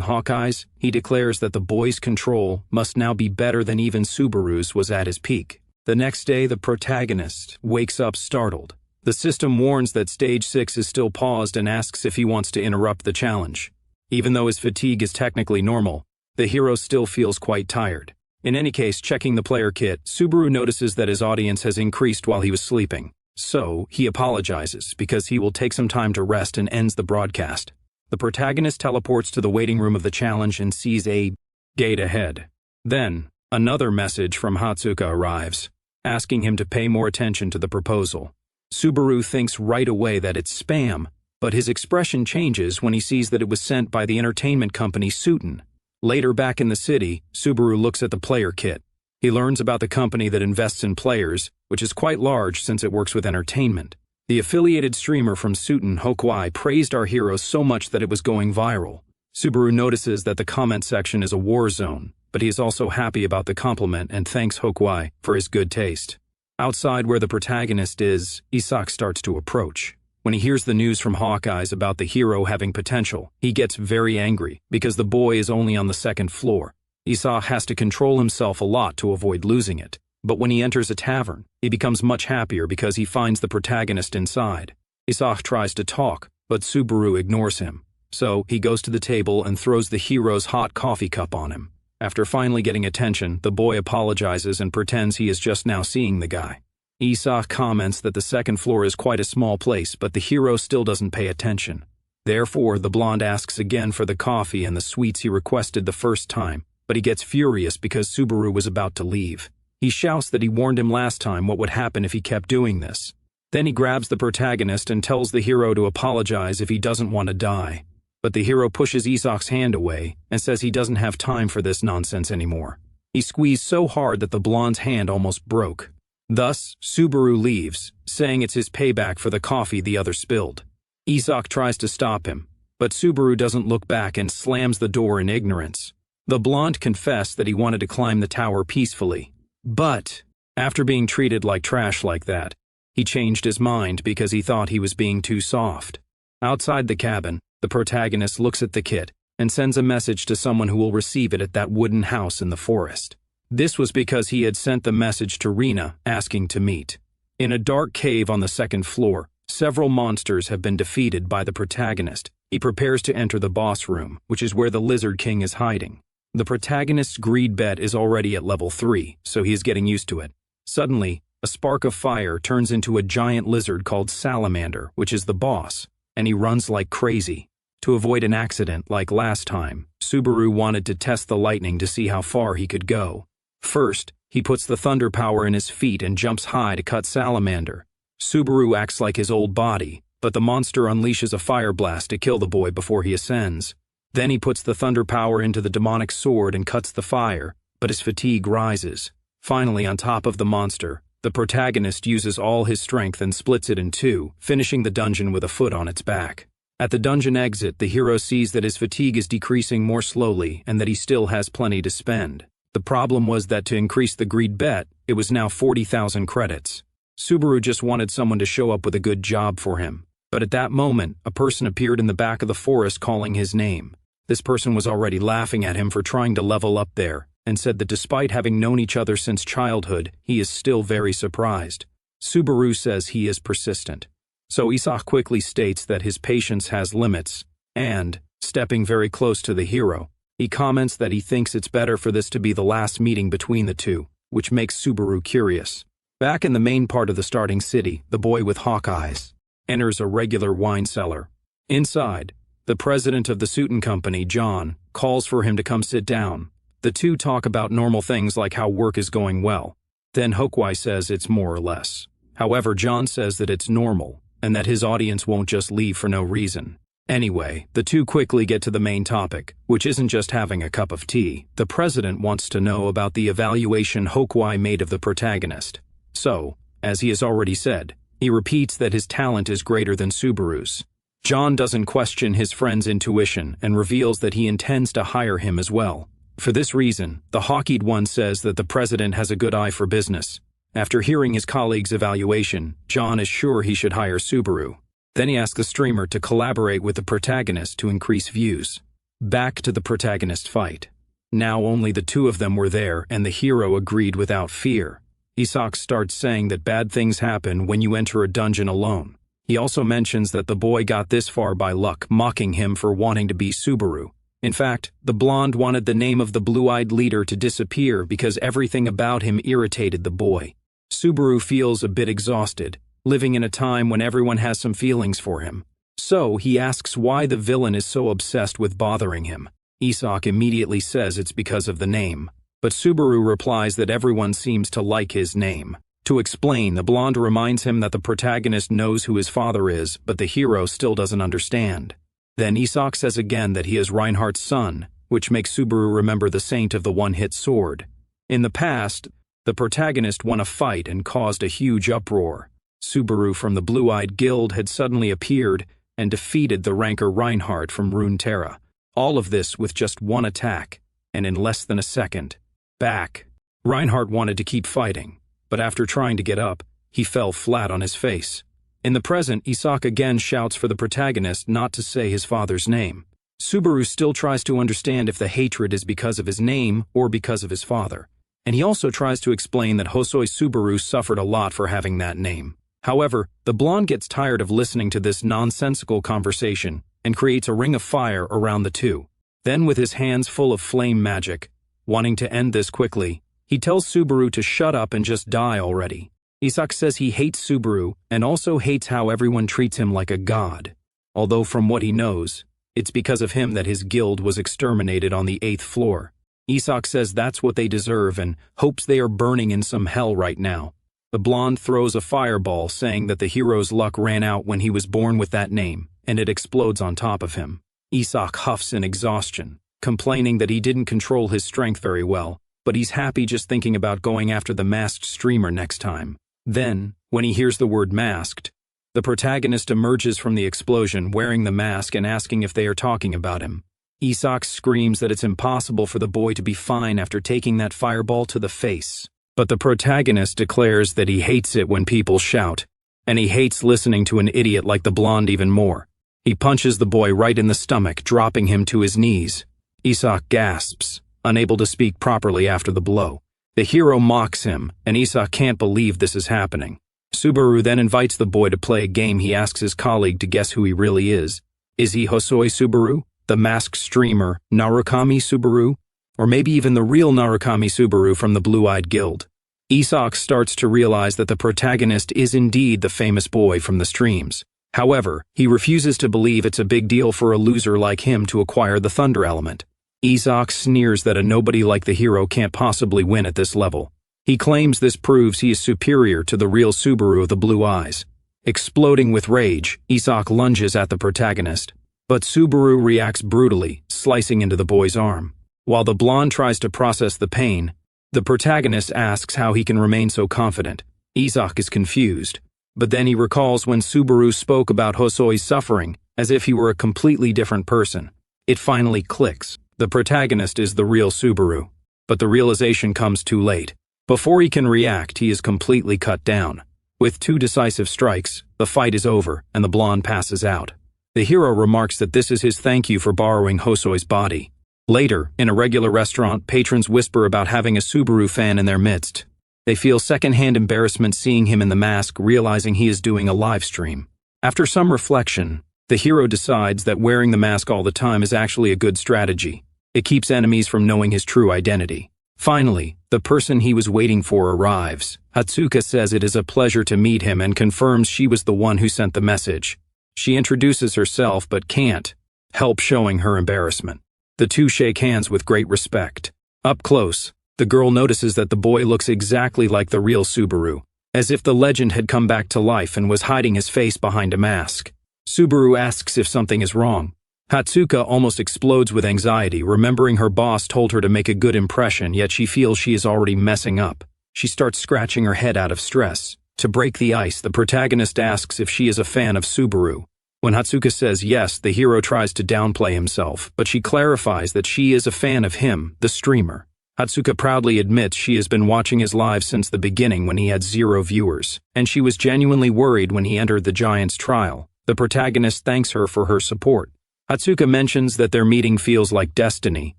Hawkeye's, he declares that the boy's control must now be better than even Subaru's was at his peak. The next day, the protagonist wakes up startled. The system warns that Stage 6 is still paused and asks if he wants to interrupt the challenge. Even though his fatigue is technically normal, the hero still feels quite tired. In any case, checking the player kit, Subaru notices that his audience has increased while he was sleeping. So, he apologizes because he will take some time to rest and ends the broadcast. The protagonist teleports to the waiting room of the challenge and sees a gate ahead. Then, another message from Hatsuka arrives, asking him to pay more attention to the proposal. Subaru thinks right away that it's spam, but his expression changes when he sees that it was sent by the entertainment company Suiten. Later back in the city, Subaru looks at the player kit. He learns about the company that invests in players, which is quite large since it works with entertainment. The affiliated streamer from Suiten, Okwai, praised our hero so much that it was going viral. Subaru notices that the comment section is a war zone, but he is also happy about the compliment and thanks Okwai for his good taste. Outside where the protagonist is, Isak starts to approach. When he hears the news from Hawkeyes about the hero having potential, he gets very angry because the boy is only on the second floor. Isak has to control himself a lot to avoid losing it, but when he enters a tavern, he becomes much happier because he finds the protagonist inside. Isak tries to talk, but Subaru ignores him, so he goes to the table and throws the hero's hot coffee cup on him. After finally getting attention, the boy apologizes and pretends he is just now seeing the guy. Isak comments that the second floor is quite a small place, but the hero still doesn't pay attention. Therefore, the blonde asks again for the coffee and the sweets he requested the first time, but he gets furious because Subaru was about to leave. He shouts that he warned him last time what would happen if he kept doing this. Then he grabs the protagonist and tells the hero to apologize if he doesn't want to die. But the hero pushes Isak's hand away and says he doesn't have time for this nonsense anymore. He squeezed so hard that the blonde's hand almost broke. Thus, Subaru leaves, saying it's his payback for the coffee the other spilled. Isak tries to stop him, but Subaru doesn't look back and slams the door in ignorance. The blonde confessed that he wanted to climb the tower peacefully. But, after being treated like trash like that, he changed his mind because he thought he was being too soft. Outside the cabin, the protagonist looks at the kit and sends a message to someone who will receive it at that wooden house in the forest. This was because he had sent the message to Rina asking to meet. In a dark cave on the second floor, Several monsters have been defeated by the protagonist. He prepares to enter the boss room, which is where the Lizard King is hiding. The protagonist's greed bet is already at level 3, so he is getting used to it. Suddenly, a spark of fire turns into a giant lizard called Salamander, which is the boss, and he runs like crazy. To avoid an accident like last time, Subaru wanted to test the lightning to see how far he could go. First, he puts the thunder power in his feet and jumps high to cut Salamander. Subaru acts like his old body, but the monster unleashes a fire blast to kill the boy before he ascends. Then he puts the thunder power into the demonic sword and cuts the fire, but his fatigue rises. Finally, on top of the monster, the protagonist uses all his strength and splits it in two, finishing the dungeon with a foot on its back. At the dungeon exit, the hero sees that his fatigue is decreasing more slowly and that he still has plenty to spend. The problem was that to increase the greed bet, it was now 40,000 credits. Subaru just wanted someone to show up with a good job for him. But at that moment, a person appeared in the back of the forest calling his name. This person was already laughing at him for trying to level up there, and said that despite having known each other since childhood, he is still very surprised. Subaru says he is persistent. So Isak quickly states that his patience has limits, and, stepping very close to the hero, he comments that he thinks it's better for this to be the last meeting between the two, which makes Subaru curious. Back in the main part of the starting city, the boy with hawk eyes enters a regular wine cellar. Inside, the president of the Suiton Company, John, calls for him to come sit down. The two talk about normal things like how work is going well. Then Hokwai says it's more or less. However, John says that it's normal, and that his audience won't just leave for no reason. Anyway, the two quickly get to the main topic, which isn't just having a cup of tea. The president wants to know about the evaluation Hokwai made of the protagonist. So, as he has already said, he repeats that his talent is greater than Subaru's. John doesn't question his friend's intuition and reveals that he intends to hire him as well. For this reason, the hawk-eyed one says that the president has a good eye for business. After hearing his colleague's evaluation, John is sure he should hire Subaru. Then he asks the streamer to collaborate with the protagonist to increase views. Back to the protagonist fight. Now only the two of them were there, and the hero agreed without fear. Isak starts saying that bad things happen when you enter a dungeon alone. He also mentions that the boy got this far by luck, mocking him for wanting to be Subaru. In fact, the blonde wanted the name of the blue-eyed leader to disappear because everything about him irritated the boy. Subaru feels a bit exhausted, living in a time when everyone has some feelings for him. So he asks why the villain is so obsessed with bothering him. Isak immediately says it's because of the name. But Subaru replies that everyone seems to like his name. To explain, the blonde reminds him that the protagonist knows who his father is, but the hero still doesn't understand. Then Isak says again that he is Reinhardt's son, which makes Subaru remember the saint of the one-hit sword. In the past, the protagonist won a fight and caused a huge uproar. Subaru from the Blue-Eyed Guild had suddenly appeared and defeated the ranker Reinhardt from Runeterra. All of this with just one attack, and in less than a second. Back. Reinhardt wanted to keep fighting, but after trying to get up, he fell flat on his face. In the present, Isak again shouts for the protagonist not to say his father's name. Subaru still tries to understand if the hatred is because of his name or because of his father. And he also tries to explain that Hosoi Subaru suffered a lot for having that name. However, the blonde gets tired of listening to this nonsensical conversation and creates a ring of fire around the two. Then, with his hands full of flame magic, wanting to end this quickly, he tells Subaru to shut up and just die already. Isak says he hates Subaru and also hates how everyone treats him like a god. Although from what he knows, it's because of him that his guild was exterminated on the 8th floor. Isak says that's what they deserve and hopes they are burning in some hell right now. The blonde throws a fireball saying that the hero's luck ran out when he was born with that name, and it explodes on top of him. Isak huffs in exhaustion, complaining that he didn't control his strength very well, but he's happy just thinking about going after the masked streamer next time. Then, when he hears the word masked, the protagonist emerges from the explosion wearing the mask and asking if they are talking about him. Isak screams that it's impossible for the boy to be fine after taking that fireball to the face. But the protagonist declares that he hates it when people shout, and he hates listening to an idiot like the blonde even more. He punches the boy right in the stomach, dropping him to his knees. Isak gasps, unable to speak properly after the blow. The hero mocks him, and Isak can't believe this is happening. Subaru then invites the boy to play a game. He asks his colleague to guess who he really is. Is he Hosoi Subaru, the masked streamer Narukami Subaru, or maybe even the real Narukami Subaru from the Blue-Eyed Guild? Isak starts to realize that the protagonist is indeed the famous boy from the streams. However, he refuses to believe it's a big deal for a loser like him to acquire the thunder element. Isak sneers that a nobody like the hero can't possibly win at this level. He claims this proves he is superior to the real Subaru of the blue eyes. Exploding with rage, Isak lunges at the protagonist. But Subaru reacts brutally, slicing into the boy's arm. While the blonde tries to process the pain, the protagonist asks how he can remain so confident. Isak is confused. But then he recalls when Subaru spoke about Hosoi's suffering, as if he were a completely different person. It finally clicks. The protagonist is the real Subaru. But the realization comes too late. Before he can react, he is completely cut down. With 2 decisive strikes, the fight is over, and the blonde passes out. The hero remarks that this is his thank you for borrowing Hosoi's body. Later, in a regular restaurant, patrons whisper about having a Subaru fan in their midst. They feel secondhand embarrassment seeing him in the mask, realizing he is doing a live stream. After some reflection, the hero decides that wearing the mask all the time is actually a good strategy. It keeps enemies from knowing his true identity. Finally, the person he was waiting for arrives. Hatsuka says it is a pleasure to meet him and confirms she was the one who sent the message. She introduces herself but can't help showing her embarrassment. The two shake hands with great respect. Up close, the girl notices that the boy looks exactly like the real Subaru, as if the legend had come back to life and was hiding his face behind a mask. Subaru asks if something is wrong. Hatsuka almost explodes with anxiety, remembering her boss told her to make a good impression, yet she feels she is already messing up. She starts scratching her head out of stress. To break the ice, the protagonist asks if she is a fan of Subaru. When Hatsuka says yes, the hero tries to downplay himself, but she clarifies that she is a fan of him, the streamer. Hatsuka proudly admits she has been watching his live since the beginning when he had 0 viewers, and she was genuinely worried when he entered the Giant's trial. The protagonist thanks her for her support. Hatsuka mentions that their meeting feels like destiny,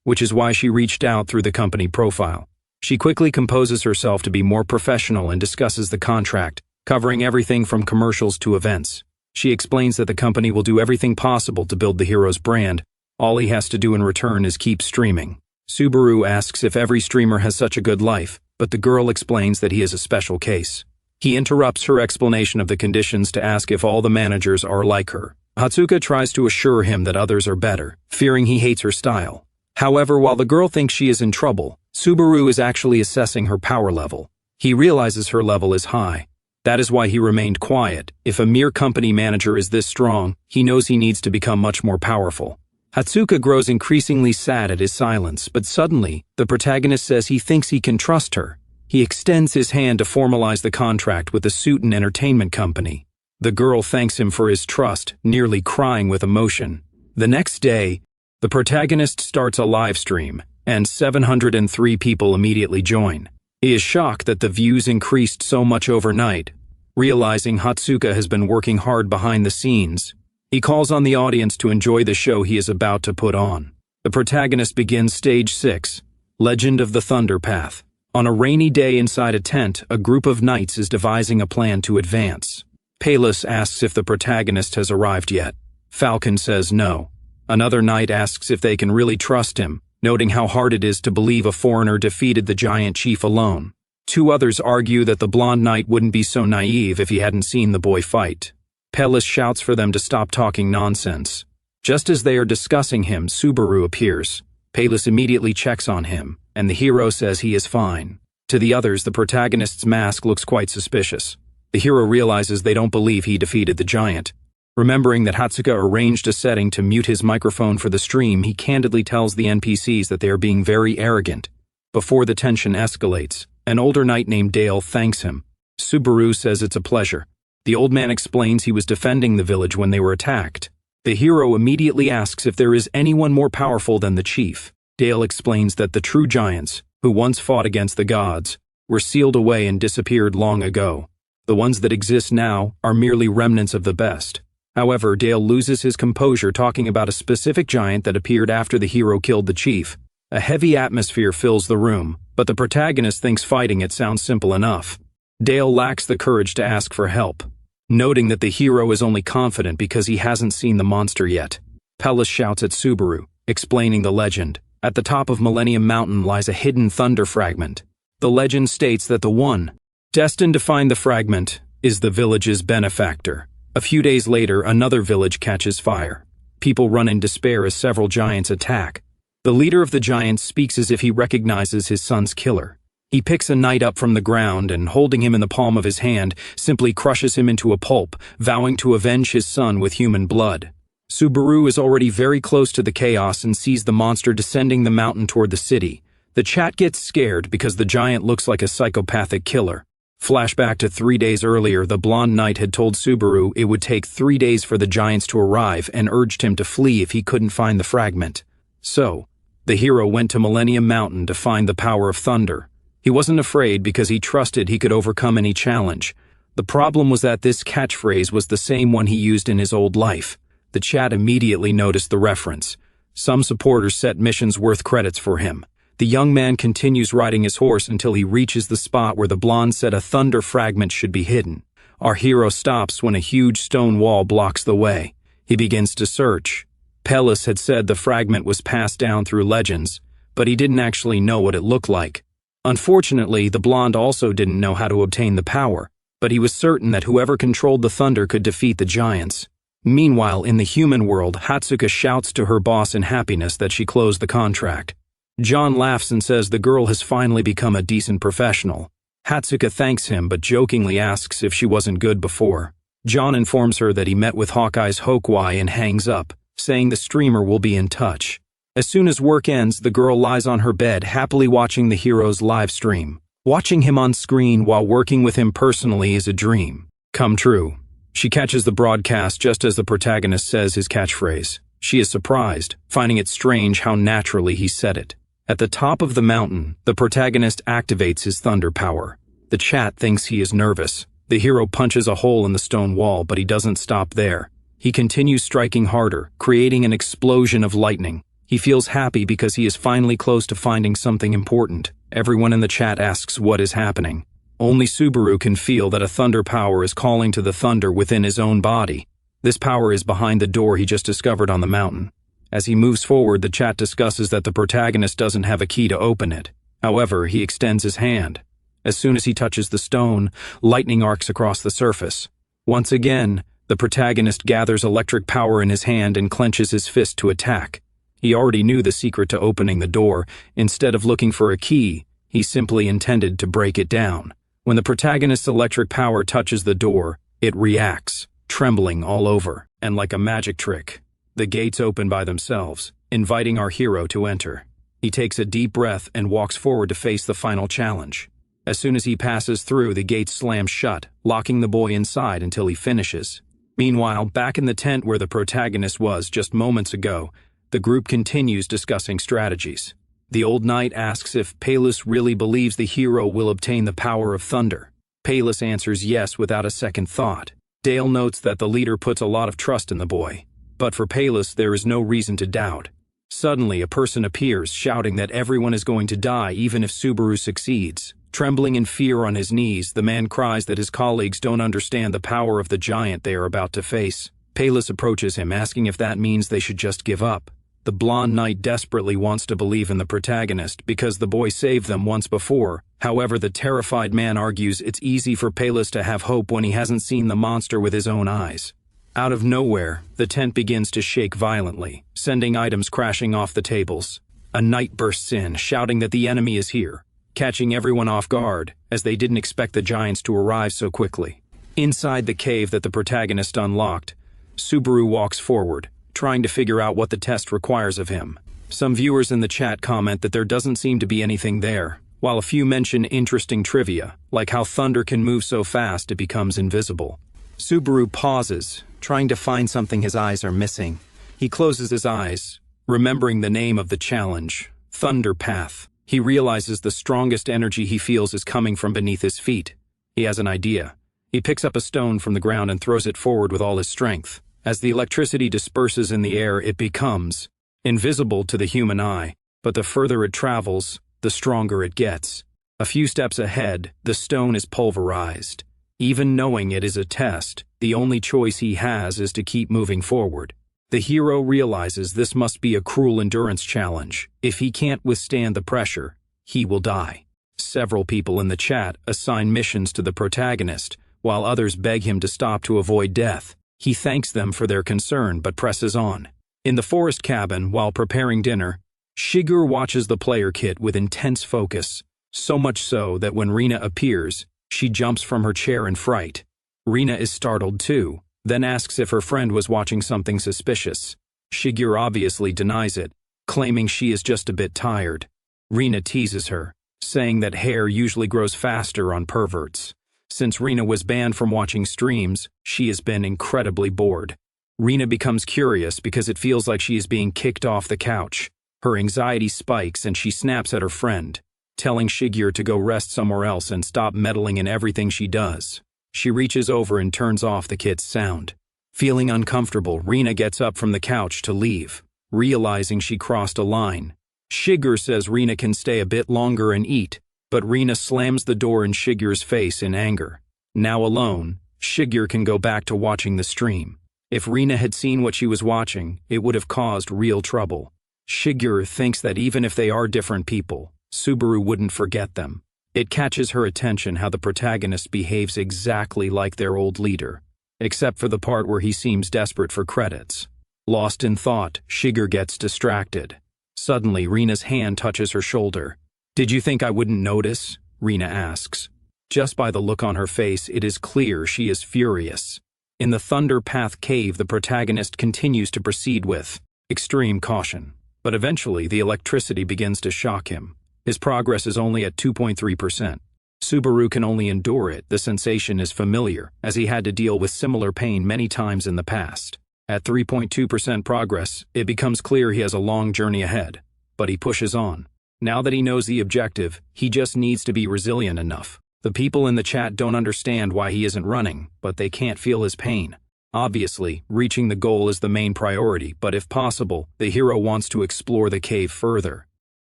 which is why she reached out through the company profile. She quickly composes herself to be more professional and discusses the contract, covering everything from commercials to events. She explains that the company will do everything possible to build the hero's brand. All he has to do in return is keep streaming. Subaru asks if every streamer has such a good life, but the girl explains that he is a special case. He interrupts her explanation of the conditions to ask if all the managers are like her. Hatsuka tries to assure him that others are better, fearing he hates her style. However, while the girl thinks she is in trouble, Subaru is actually assessing her power level. He realizes her level is high. That is why he remained quiet. If a mere company manager is this strong, he knows he needs to become much more powerful. Hatsuka grows increasingly sad at his silence, but suddenly, the protagonist says he thinks he can trust her. He extends his hand to formalize the contract with the suit and entertainment company. The girl thanks him for his trust, nearly crying with emotion. The next day, the protagonist starts a live stream, and 703 people immediately join. He is shocked that the views increased so much overnight. Realizing Hatsuka has been working hard behind the scenes, he calls on the audience to enjoy the show he is about to put on. The protagonist begins Stage 6, Legend of the Thunder Path. On a rainy day inside a tent, a group of knights is devising a plan to advance. Palis asks if the protagonist has arrived yet. Falcon says no. Another knight asks if they can really trust him, noting how hard it is to believe a foreigner defeated the giant chief alone. 2 others argue that the blonde knight wouldn't be so naive if he hadn't seen the boy fight. Pelis shouts for them to stop talking nonsense. Just as they are discussing him, Subaru appears. Pelis immediately checks on him, and the hero says he is fine. To the others, the protagonist's mask looks quite suspicious. The hero realizes they don't believe he defeated the giant. Remembering that Hatsuka arranged a setting to mute his microphone for the stream, he candidly tells the NPCs that they are being very arrogant. Before the tension escalates, an older knight named Dale thanks him. Subaru says it's a pleasure. The old man explains he was defending the village when they were attacked. The hero immediately asks if there is anyone more powerful than the chief. Dale explains that the true giants, who once fought against the gods, were sealed away and disappeared long ago. The ones that exist now are merely remnants of the best. However, Dale loses his composure talking about a specific giant that appeared after the hero killed the chief. A heavy atmosphere fills the room, but the protagonist thinks fighting it sounds simple enough. Dale lacks the courage to ask for help, noting that the hero is only confident because he hasn't seen the monster yet. Pelles shouts at Subaru, explaining the legend. At the top of Millennium Mountain lies a hidden thunder fragment. The legend states that the one destined to find the fragment is the village's benefactor. A few days later, another village catches fire. People run in despair as several giants attack. The leader of the giants speaks as if he recognizes his son's killer. He picks a knight up from the ground and, holding him in the palm of his hand, simply crushes him into a pulp, vowing to avenge his son with human blood. Subaru is already very close to the chaos and sees the monster descending the mountain toward the city. The chat gets scared because the giant looks like a psychopathic killer. Flashback to 3 days earlier, the blonde knight had told Subaru it would take 3 days for the giants to arrive and urged him to flee if he couldn't find the fragment. So, the hero went to Millennium Mountain to find the power of thunder. He wasn't afraid because he trusted he could overcome any challenge. The problem was that this catchphrase was the same one he used in his old life. The chat immediately noticed the reference. Some supporters set missions worth credits for him. The young man continues riding his horse until he reaches the spot where the blonde said a thunder fragment should be hidden. Our hero stops when a huge stone wall blocks the way. He begins to search. Pelles had said the fragment was passed down through legends, but he didn't actually know what it looked like. Unfortunately, the blonde also didn't know how to obtain the power, but he was certain that whoever controlled the thunder could defeat the giants. Meanwhile, in the human world, Hatsuka shouts to her boss in happiness that she closed the contract. John laughs and says the girl has finally become a decent professional. Hatsuka thanks him but jokingly asks if she wasn't good before. John informs her that he met with Hawkeye's Hokwai and hangs up, saying the streamer will be in touch. As soon as work ends, the girl lies on her bed happily watching the hero's live stream. Watching him on screen while working with him personally is a dream come true. She catches the broadcast just as the protagonist says his catchphrase. She is surprised, finding it strange how naturally he said it. At the top of the mountain, the protagonist activates his thunder power. The chat thinks he is nervous. The hero punches a hole in the stone wall, but he doesn't stop there. He continues striking harder, creating an explosion of lightning. He feels happy because he is finally close to finding something important. Everyone in the chat asks what is happening. Only Subaru can feel that a thunder power is calling to the thunder within his own body. This power is behind the door he just discovered on the mountain. As he moves forward, the chat discusses that the protagonist doesn't have a key to open it. However, he extends his hand. As soon as he touches the stone, lightning arcs across the surface. Once again, the protagonist gathers electric power in his hand and clenches his fist to attack. He already knew the secret to opening the door. Instead of looking for a key, he simply intended to break it down. When the protagonist's electric power touches the door, it reacts, trembling all over, and like a magic trick, the gates open by themselves, inviting our hero to enter. He takes a deep breath and walks forward to face the final challenge. As soon as he passes through, the gates slam shut, locking the boy inside until he finishes. Meanwhile, back in the tent where the protagonist was just moments ago, the group continues discussing strategies. The old knight asks if Pelles really believes the hero will obtain the power of thunder. Pelles answers yes without a second thought. Dale notes that the leader puts a lot of trust in the boy. But for Pelles, there is no reason to doubt. Suddenly, a person appears, shouting that everyone is going to die even if Subaru succeeds. Trembling in fear on his knees, the man cries that his colleagues don't understand the power of the giant they are about to face. Pelles approaches him, asking if that means they should just give up. The blonde knight desperately wants to believe in the protagonist because the boy saved them once before. However, the terrified man argues it's easy for Pelles to have hope when he hasn't seen the monster with his own eyes. Out of nowhere, the tent begins to shake violently, sending items crashing off the tables. A knight bursts in, shouting that the enemy is here, catching everyone off guard, as they didn't expect the giants to arrive so quickly. Inside the cave that the protagonist unlocked, Subaru walks forward, trying to figure out what the test requires of him. Some viewers in the chat comment that there doesn't seem to be anything there, while a few mention interesting trivia, like how thunder can move so fast it becomes invisible. Subaru pauses, trying to find something his eyes are missing. He closes his eyes, remembering the name of the challenge, Thunder Path. He realizes the strongest energy he feels is coming from beneath his feet. He has an idea. He picks up a stone from the ground and throws it forward with all his strength. As the electricity disperses in the air, it becomes invisible to the human eye, but the further it travels, the stronger it gets. A few steps ahead, the stone is pulverized. Even knowing it is a test, the only choice he has is to keep moving forward. The hero realizes this must be a cruel endurance challenge. If he can't withstand the pressure, he will die. Several people in the chat assign missions to the protagonist, while others beg him to stop to avoid death. He thanks them for their concern but presses on. In the forest cabin, while preparing dinner, Shigeru watches the player kit with intense focus, so much so that when Rina appears, she jumps from her chair in fright. Rina is startled too, then asks if her friend was watching something suspicious. Shigeru obviously denies it, claiming she is just a bit tired. Rina teases her, saying that hair usually grows faster on perverts. Since Rina was banned from watching streams, she has been incredibly bored. Rina becomes curious because it feels like she is being kicked off the couch. Her anxiety spikes and she snaps at her friend, telling Shigeru to go rest somewhere else and stop meddling in everything she does. She reaches over and turns off the kit's sound. Feeling uncomfortable, Rina gets up from the couch to leave, realizing she crossed a line. Shigeru says Rina can stay a bit longer and eat, but Rina slams the door in Shigeru's face in anger. Now alone, Shigeru can go back to watching the stream. If Rina had seen what she was watching, it would have caused real trouble. Shigeru thinks that even if they are different people, Subaru wouldn't forget them. It catches her attention how the protagonist behaves exactly like their old leader, except for the part where he seems desperate for credits. Lost in thought, Shigeru gets distracted. Suddenly, Rina's hand touches her shoulder. "Did you think I wouldn't notice?" Rina asks. Just by the look on her face, it is clear she is furious. In the Thunder Path cave, the protagonist continues to proceed with extreme caution. But eventually, the electricity begins to shock him. His progress is only at 2.3%. Subaru can only endure it. The sensation is familiar, as he had to deal with similar pain many times in the past. At 3.2% progress, it becomes clear he has a long journey ahead. But he pushes on. Now that he knows the objective, he just needs to be resilient enough. The people in the chat don't understand why he isn't running, but they can't feel his pain. Obviously, reaching the goal is the main priority, but if possible, the hero wants to explore the cave further.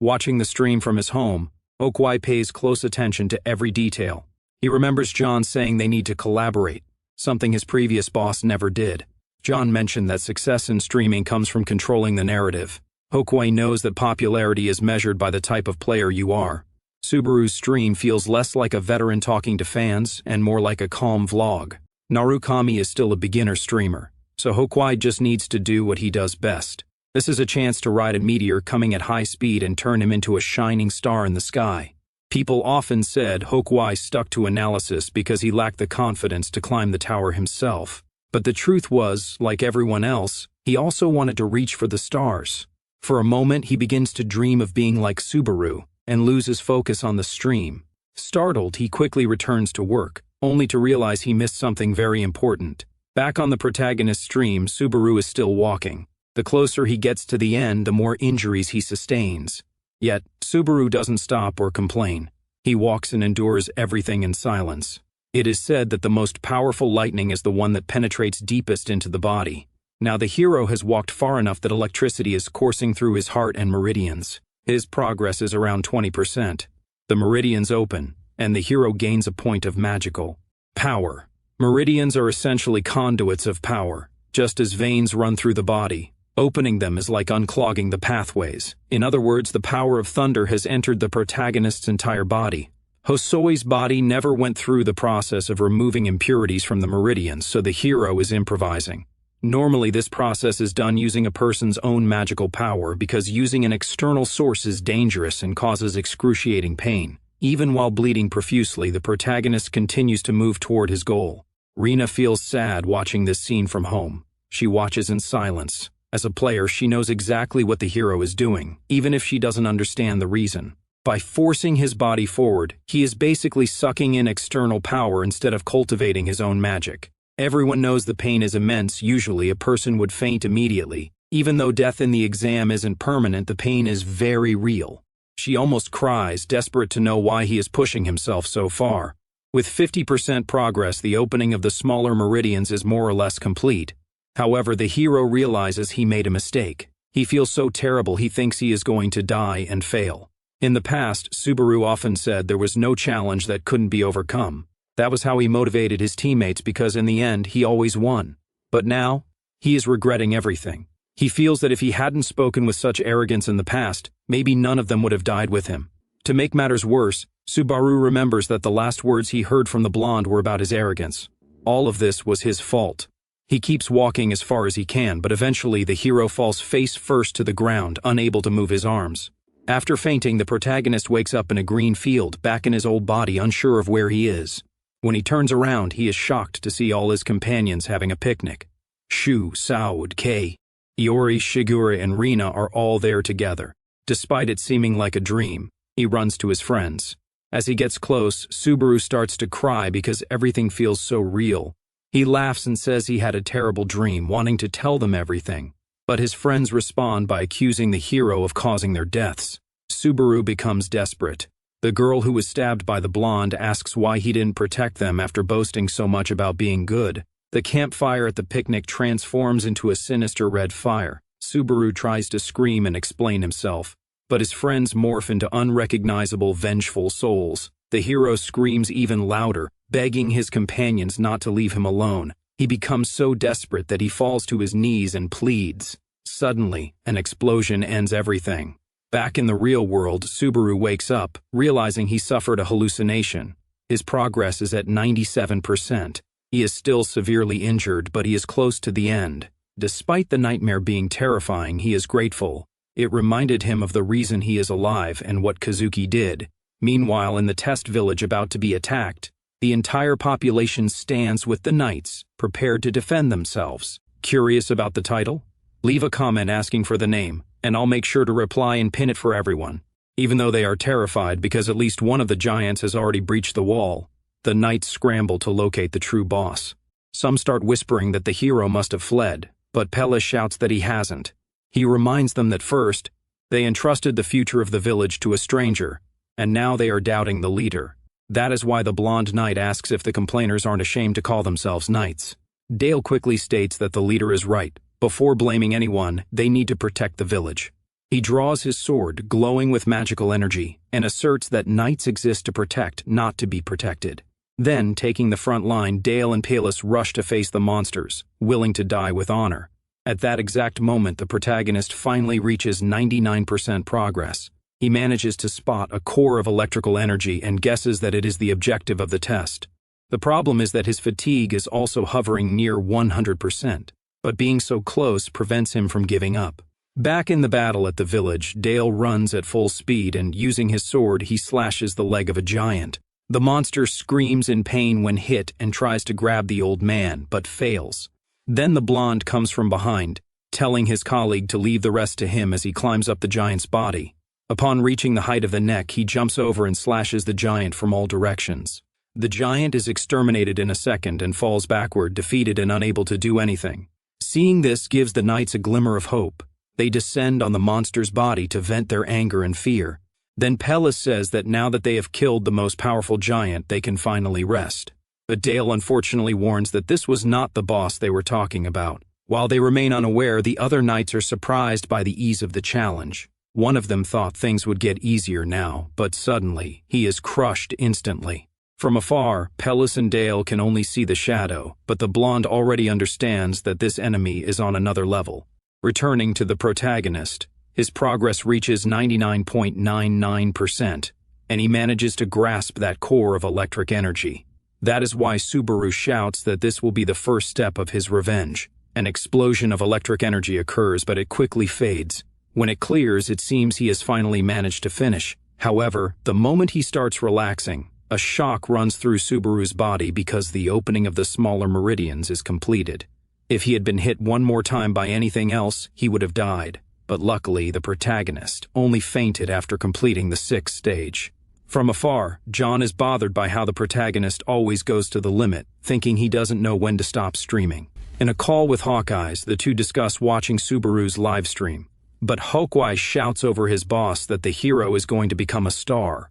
Watching the stream from his home, Okwai pays close attention to every detail. He remembers John saying they need to collaborate, something his previous boss never did. John mentioned that success in streaming comes from controlling the narrative. Okwai knows that popularity is measured by the type of player you are. Subaru's stream feels less like a veteran talking to fans and more like a calm vlog. Narukami is still a beginner streamer, so Okwai just needs to do what he does best. This is a chance to ride a meteor coming at high speed and turn him into a shining star in the sky. People often said Okwai stuck to analysis because he lacked the confidence to climb the tower himself. But the truth was, like everyone else, he also wanted to reach for the stars. For a moment, he begins to dream of being like Subaru and loses focus on the stream. Startled, he quickly returns to work, only to realize he missed something very important. Back on the protagonist's stream, Subaru is still walking. The closer he gets to the end, the more injuries he sustains. Yet, Subaru doesn't stop or complain. He walks and endures everything in silence. It is said that the most powerful lightning is the one that penetrates deepest into the body. Now the hero has walked far enough that electricity is coursing through his heart and meridians. His progress is around 20%. The meridians open, and the hero gains a point of magical power. Meridians are essentially conduits of power, just as veins run through the body. Opening them is like unclogging the pathways. In other words, the power of thunder has entered the protagonist's entire body. Hosoi's body never went through the process of removing impurities from the meridians, so the hero is improvising. Normally, this process is done using a person's own magical power because using an external source is dangerous and causes excruciating pain. Even while bleeding profusely, the protagonist continues to move toward his goal. Rina feels sad watching this scene from home. She watches in silence. As a player, she knows exactly what the hero is doing, even if she doesn't understand the reason. By forcing his body forward, he is basically sucking in external power instead of cultivating his own magic. Everyone knows the pain is immense. Usually, a person would faint immediately. Even though death in the exam isn't permanent, the pain is very real. She almost cries, desperate to know why he is pushing himself so far. With 50% progress, the opening of the smaller meridians is more or less complete. However, the hero realizes he made a mistake. He feels so terrible he thinks he is going to die and fail. In the past, Subaru often said there was no challenge that couldn't be overcome. That was how he motivated his teammates because in the end, he always won. But now, he is regretting everything. He feels that if he hadn't spoken with such arrogance in the past, maybe none of them would have died with him. To make matters worse, Subaru remembers that the last words he heard from the blonde were about his arrogance. All of this was his fault. He keeps walking as far as he can, but eventually the hero falls face first to the ground, unable to move his arms. After fainting, the protagonist wakes up in a green field, back in his old body, unsure of where he is. When he turns around, he is shocked to see all his companions having a picnic. Shu, Saud, Kei, Iori, Shigure, and Rina are all there together. Despite it seeming like a dream, he runs to his friends. As he gets close, Subaru starts to cry because everything feels so real. He laughs and says he had a terrible dream, wanting to tell them everything. But his friends respond by accusing the hero of causing their deaths. Subaru becomes desperate. The girl who was stabbed by the blonde asks why he didn't protect them after boasting so much about being good. The campfire at the picnic transforms into a sinister red fire. Subaru tries to scream and explain himself, but his friends morph into unrecognizable, vengeful souls. The hero screams even louder, begging his companions not to leave him alone. He becomes so desperate that he falls to his knees and pleads. Suddenly, an explosion ends everything. Back in the real world, Subaru wakes up, realizing he suffered a hallucination. His progress is at 97%. He is still severely injured, but he is close to the end. Despite the nightmare being terrifying, he is grateful. It reminded him of the reason he is alive and what Kazuki did. Meanwhile, in the test village about to be attacked, the entire population stands with the knights, prepared to defend themselves. Curious about the title? Leave a comment asking for the name, and I'll make sure to reply and pin it for everyone. Even though they are terrified because at least one of the giants has already breached the wall, the knights scramble to locate the true boss. Some start whispering that the hero must have fled, but Pelle shouts that he hasn't. He reminds them that first, they entrusted the future of the village to a stranger, and now they are doubting the leader. That is why the blonde knight asks if the complainers aren't ashamed to call themselves knights. Dale quickly states that the leader is right. Before blaming anyone, they need to protect the village. He draws his sword, glowing with magical energy, and asserts that knights exist to protect, not to be protected. Then, taking the front line, Dale and Palis rush to face the monsters, willing to die with honor. At that exact moment, the protagonist finally reaches 99% progress. He manages to spot a core of electrical energy and guesses that it is the objective of the test. The problem is that his fatigue is also hovering near 100%, but being so close prevents him from giving up. Back in the battle at the village, Dale runs at full speed and, using his sword, he slashes the leg of a giant. The monster screams in pain when hit and tries to grab the old man, but fails. Then the blonde comes from behind, telling his colleague to leave the rest to him as he climbs up the giant's body. Upon reaching the height of the neck, he jumps over and slashes the giant from all directions. The giant is exterminated in a second and falls backward, defeated and unable to do anything. Seeing this gives the knights a glimmer of hope. They descend on the monster's body to vent their anger and fear. Then Pelle says that now that they have killed the most powerful giant, they can finally rest. But Dale unfortunately warns that this was not the boss they were talking about. While they remain unaware, the other knights are surprised by the ease of the challenge. One of them thought things would get easier now, but suddenly, he is crushed instantly. From afar, Pellis and Dale can only see the shadow, but the blonde already understands that this enemy is on another level. Returning to the protagonist, his progress reaches 99.99%, and he manages to grasp that core of electric energy. That is why Subaru shouts that this will be the first step of his revenge. An explosion of electric energy occurs, but it quickly fades. When it clears, it seems he has finally managed to finish. However, the moment he starts relaxing, a shock runs through Subaru's body because the opening of the smaller meridians is completed. If he had been hit one more time by anything else, he would have died. But luckily, the protagonist only fainted after completing the 6th stage. From afar, John is bothered by how the protagonist always goes to the limit, thinking he doesn't know when to stop streaming. In a call with Hawkeyes, the two discuss watching Subaru's live stream. But Hawkeye shouts over his boss that the hero is going to become a star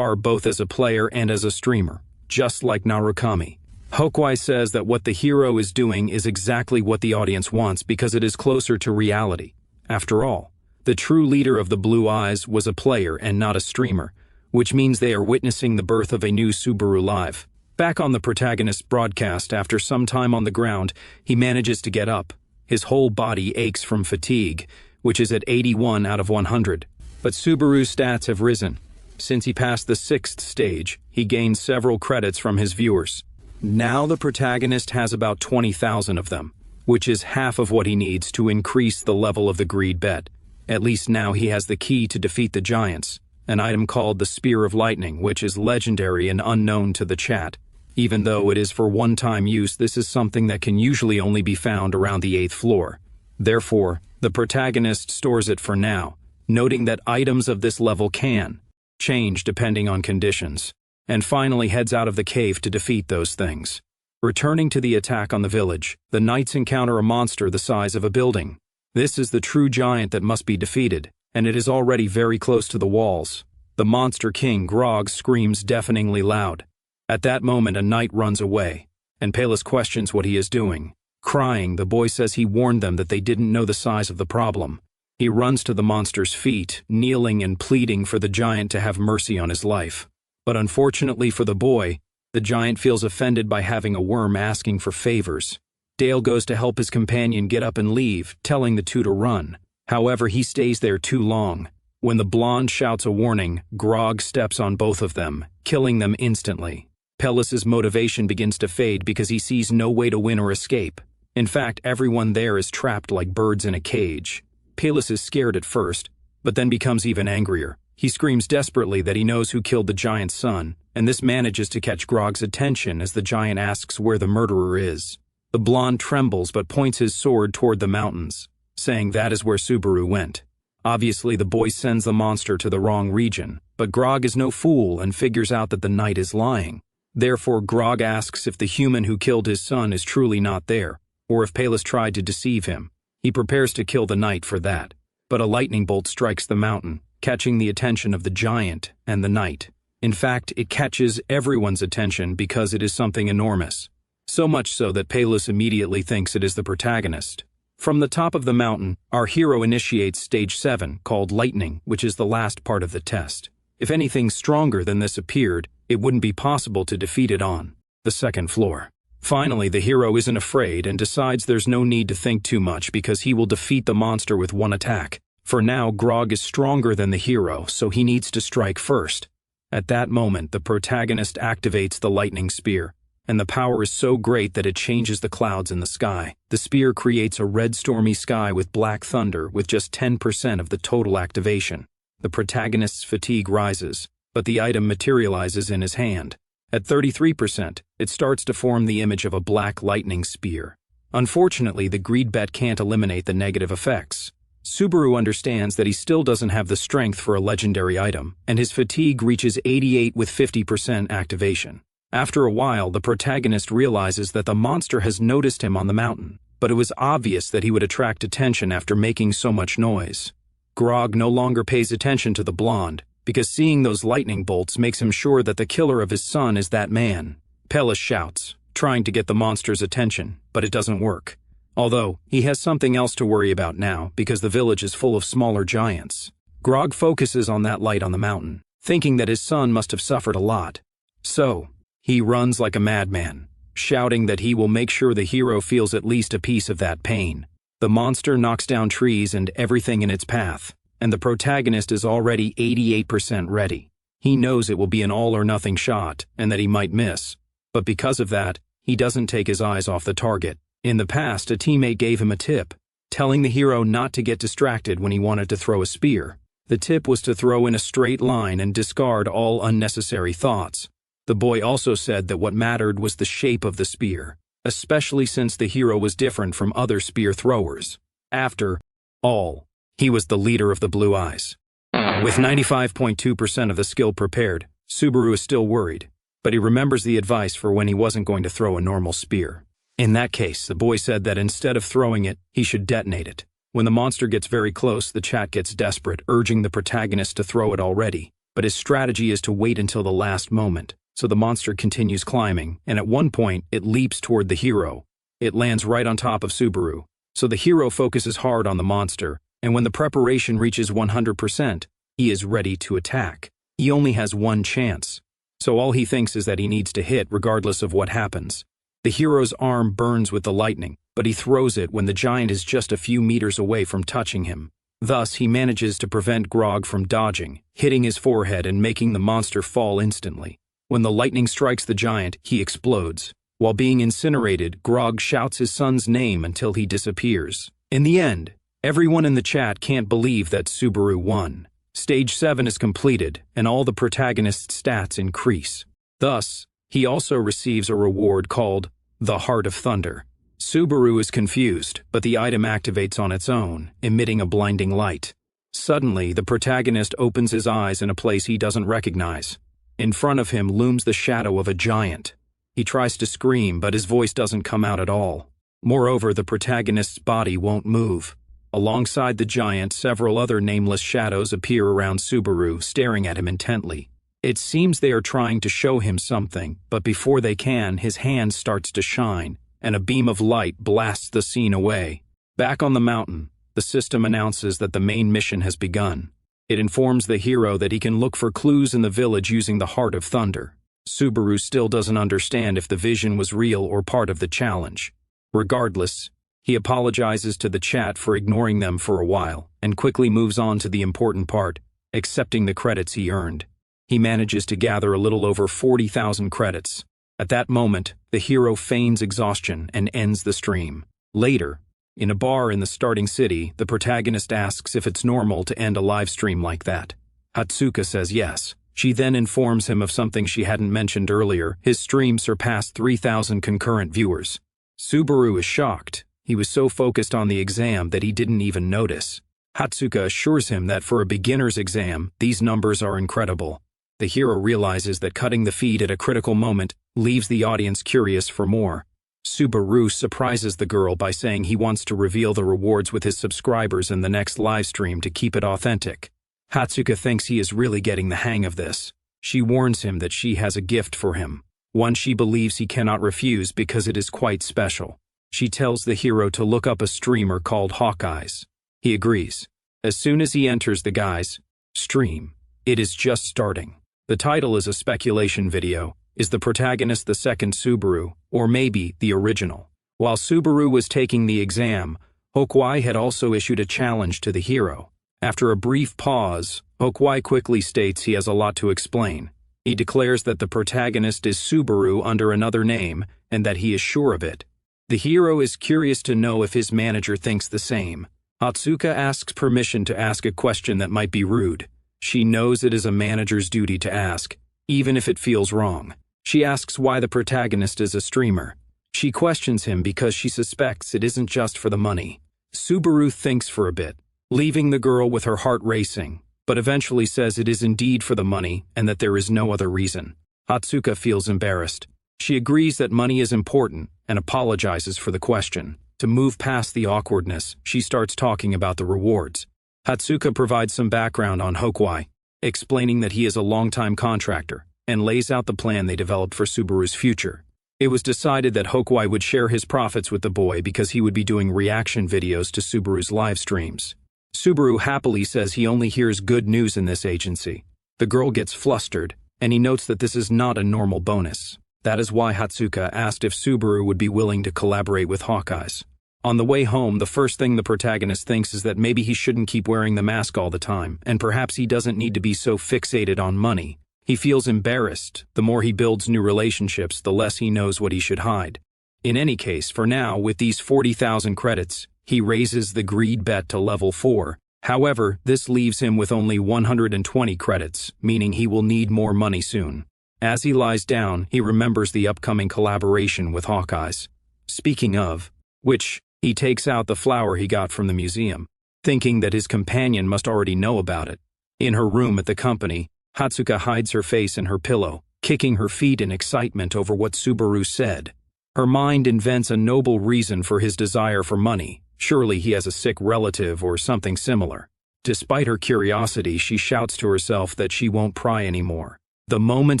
both as a player and as a streamer, just like Narukami. Hawkeye says that what the hero is doing is exactly what the audience wants because it is closer to reality. After all, The true leader of the Blue Eyes was a player and not a streamer, which means they are witnessing the birth of a new Subaru live. Back on the protagonist's broadcast, after some time on the ground, he manages to get up. His whole body aches from fatigue, which is at 81 out of 100. But Subaru's stats have risen. Since he passed the 6th stage, he gained several credits from his viewers. Now the protagonist has about 20,000 of them, which is half of what he needs to increase the level of the greed bet. At least now he has the key to defeat the giants, an item called the Spear of Lightning, which is legendary and unknown to the chat. Even though it is for one-time use, this is something that can usually only be found around the 8th floor. Therefore, the protagonist stores it for now, noting that items of this level can change depending on conditions, and finally heads out of the cave to defeat those things. Returning to the attack on the village, the knights encounter a monster the size of a building. This is the true giant that must be defeated, and it is already very close to the walls. The monster king, Grog, screams deafeningly loud. At that moment, a knight runs away, and Palis questions what he is doing. Crying, the boy says he warned them that they didn't know the size of the problem. He runs to the monster's feet, kneeling and pleading for the giant to have mercy on his life. But unfortunately for the boy, the giant feels offended by having a worm asking for favors. Dale goes to help his companion get up and leave, telling the two to run. However, he stays there too long. When the blonde shouts a warning, Grog steps on both of them, killing them instantly. Pelis's motivation begins to fade because he sees no way to win or escape. In fact, everyone there is trapped like birds in a cage. Pelis is scared at first, but then becomes even angrier. He screams desperately that he knows who killed the giant's son, and this manages to catch Grog's attention as the giant asks where the murderer is. The blonde trembles but points his sword toward the mountains, saying that is where Subaru went. Obviously, the boy sends the monster to the wrong region, but Grog is no fool and figures out that the knight is lying. Therefore, Grog asks if the human who killed his son is truly not there, or if Palis tried to deceive him. He prepares to kill the knight for that, but a lightning bolt strikes the mountain, catching the attention of the giant and the knight. In fact, it catches everyone's attention because it is something enormous. So much so that Palis immediately thinks it is the protagonist. From the top of the mountain, our hero initiates stage 7, called Lightning, which is the last part of the test. If anything stronger than this appeared, it wouldn't be possible to defeat it on the 2nd floor. Finally, the hero isn't afraid and decides there's no need to think too much because he will defeat the monster with one attack. For now, Grog is stronger than the hero, so he needs to strike first. At that moment, the protagonist activates the lightning spear, and the power is so great that it changes the clouds in the sky. The spear creates a red stormy sky with black thunder with just 10% of the total activation. The protagonist's fatigue rises, but the item materializes in his hand. At 33%, it starts to form the image of a black lightning spear. Unfortunately, the greed bet can't eliminate the negative effects. Subaru understands that he still doesn't have the strength for a legendary item, and his fatigue reaches 88 with 50% activation. After a while, the protagonist realizes that the monster has noticed him on the mountain, but it was obvious that he would attract attention after making so much noise. Grog no longer pays attention to the blonde, because seeing those lightning bolts makes him sure that the killer of his son is that man. Pelis shouts, trying to get the monster's attention, but it doesn't work. Although, he has something else to worry about now because the village is full of smaller giants. Grog focuses on that light on the mountain, thinking that his son must have suffered a lot. So, he runs like a madman, shouting that he will make sure the hero feels at least a piece of that pain. The monster knocks down trees and everything in its path, and the protagonist is already 88% ready. He knows it will be an all-or-nothing shot and that he might miss, but because of that, he doesn't take his eyes off the target. In the past, a teammate gave him a tip, telling the hero not to get distracted when he wanted to throw a spear. The tip was to throw in a straight line and discard all unnecessary thoughts. The boy also said that what mattered was the shape of the spear, especially since the hero was different from other spear throwers. After all, he was the leader of the Blue Eyes. With 95.2% of the skill prepared, Subaru is still worried, but he remembers the advice for when he wasn't going to throw a normal spear. In that case, the boy said that instead of throwing it, he should detonate it. When the monster gets very close, the chat gets desperate, urging the protagonist to throw it already, but his strategy is to wait until the last moment. So the monster continues climbing, and at one point, it leaps toward the hero. It lands right on top of Subaru, so the hero focuses hard on the monster, and when the preparation reaches 100%, he is ready to attack. He only has one chance, so all he thinks is that he needs to hit regardless of what happens. The hero's arm burns with the lightning, but he throws it when the giant is just a few meters away from touching him. Thus, he manages to prevent Grog from dodging, hitting his forehead and making the monster fall instantly. When the lightning strikes the giant, he explodes. While being incinerated, Grog shouts his son's name until he disappears. In the end, everyone in the chat can't believe that Subaru won. Stage 7 is completed, and all the protagonist's stats increase. Thus, he also receives a reward called the Heart of Thunder. Subaru is confused, but the item activates on its own, emitting a blinding light. Suddenly, the protagonist opens his eyes in a place he doesn't recognize. In front of him looms the shadow of a giant. He tries to scream, but his voice doesn't come out at all. Moreover, the protagonist's body won't move. Alongside the giant, several other nameless shadows appear around Subaru, staring at him intently. It seems they are trying to show him something, but before they can, his hand starts to shine, and a beam of light blasts the scene away. Back on the mountain, the system announces that the main mission has begun. It informs the hero that he can look for clues in the village using the Heart of Thunder. Subaru still doesn't understand if the vision was real or part of the challenge. Regardless, he apologizes to the chat for ignoring them for a while, and quickly moves on to the important part, accepting the credits he earned. He manages to gather a little over 40,000 credits. At that moment, the hero feigns exhaustion and ends the stream. Later, in a bar in the starting city, the protagonist asks if it's normal to end a live stream like that. Hatsuka says yes. She then informs him of something she hadn't mentioned earlier. His stream surpassed 3,000 concurrent viewers. Subaru is shocked. He was so focused on the exam that he didn't even notice. Hatsuka assures him that for a beginner's exam, these numbers are incredible. The hero realizes that cutting the feed at a critical moment leaves the audience curious for more. Subaru surprises the girl by saying he wants to reveal the rewards with his subscribers in the next livestream to keep it authentic. Hatsuka thinks he is really getting the hang of this. She warns him that she has a gift for him, one she believes he cannot refuse because it is quite special. She tells the hero to look up a streamer called Hawkeyes. He agrees. As soon as he enters the guy's stream, it is just starting. The title is a speculation video. Is the protagonist the second Subaru, or maybe the original? While Subaru was taking the exam, Hokwai had also issued a challenge to the hero. After a brief pause, Hokwai quickly states he has a lot to explain. He declares that the protagonist is Subaru under another name, and that he is sure of it. The hero is curious to know if his manager thinks the same. Hatsuka asks permission to ask a question that might be rude. She knows it is a manager's duty to ask, even if it feels wrong. She asks why the protagonist is a streamer. She questions him because she suspects it isn't just for the money. Subaru thinks for a bit, leaving the girl with her heart racing, but eventually says it is indeed for the money and that there is no other reason. Hatsuka feels embarrassed. She agrees that money is important and apologizes for the question. To move past the awkwardness, she starts talking about the rewards. Hatsuka provides some background on Hokwai, explaining that he is a longtime contractor, and lays out the plan they developed for Subaru's future. It was decided that Hokwai would share his profits with the boy because he would be doing reaction videos to Subaru's live streams. Subaru happily says he only hears good news in this agency. The girl gets flustered, and he notes that this is not a normal bonus. That is why Hatsuka asked if Subaru would be willing to collaborate with Hawkeyes. On the way home, the first thing the protagonist thinks is that maybe he shouldn't keep wearing the mask all the time, and perhaps he doesn't need to be so fixated on money. He feels embarrassed. The more he builds new relationships, the less he knows what he should hide. In any case, for now, with these 40,000 credits, he raises the greed bet to level 4. However, this leaves him with only 120 credits, meaning he will need more money soon. As he lies down, he remembers the upcoming collaboration with Hawkeyes. Speaking of which, he takes out the flower he got from the museum, thinking that his companion must already know about it. In her room at the company, Hatsuka hides her face in her pillow, kicking her feet in excitement over what Subaru said. Her mind invents a noble reason for his desire for money. Surely he has a sick relative or something similar. Despite her curiosity, she shouts to herself that she won't pry anymore. The moment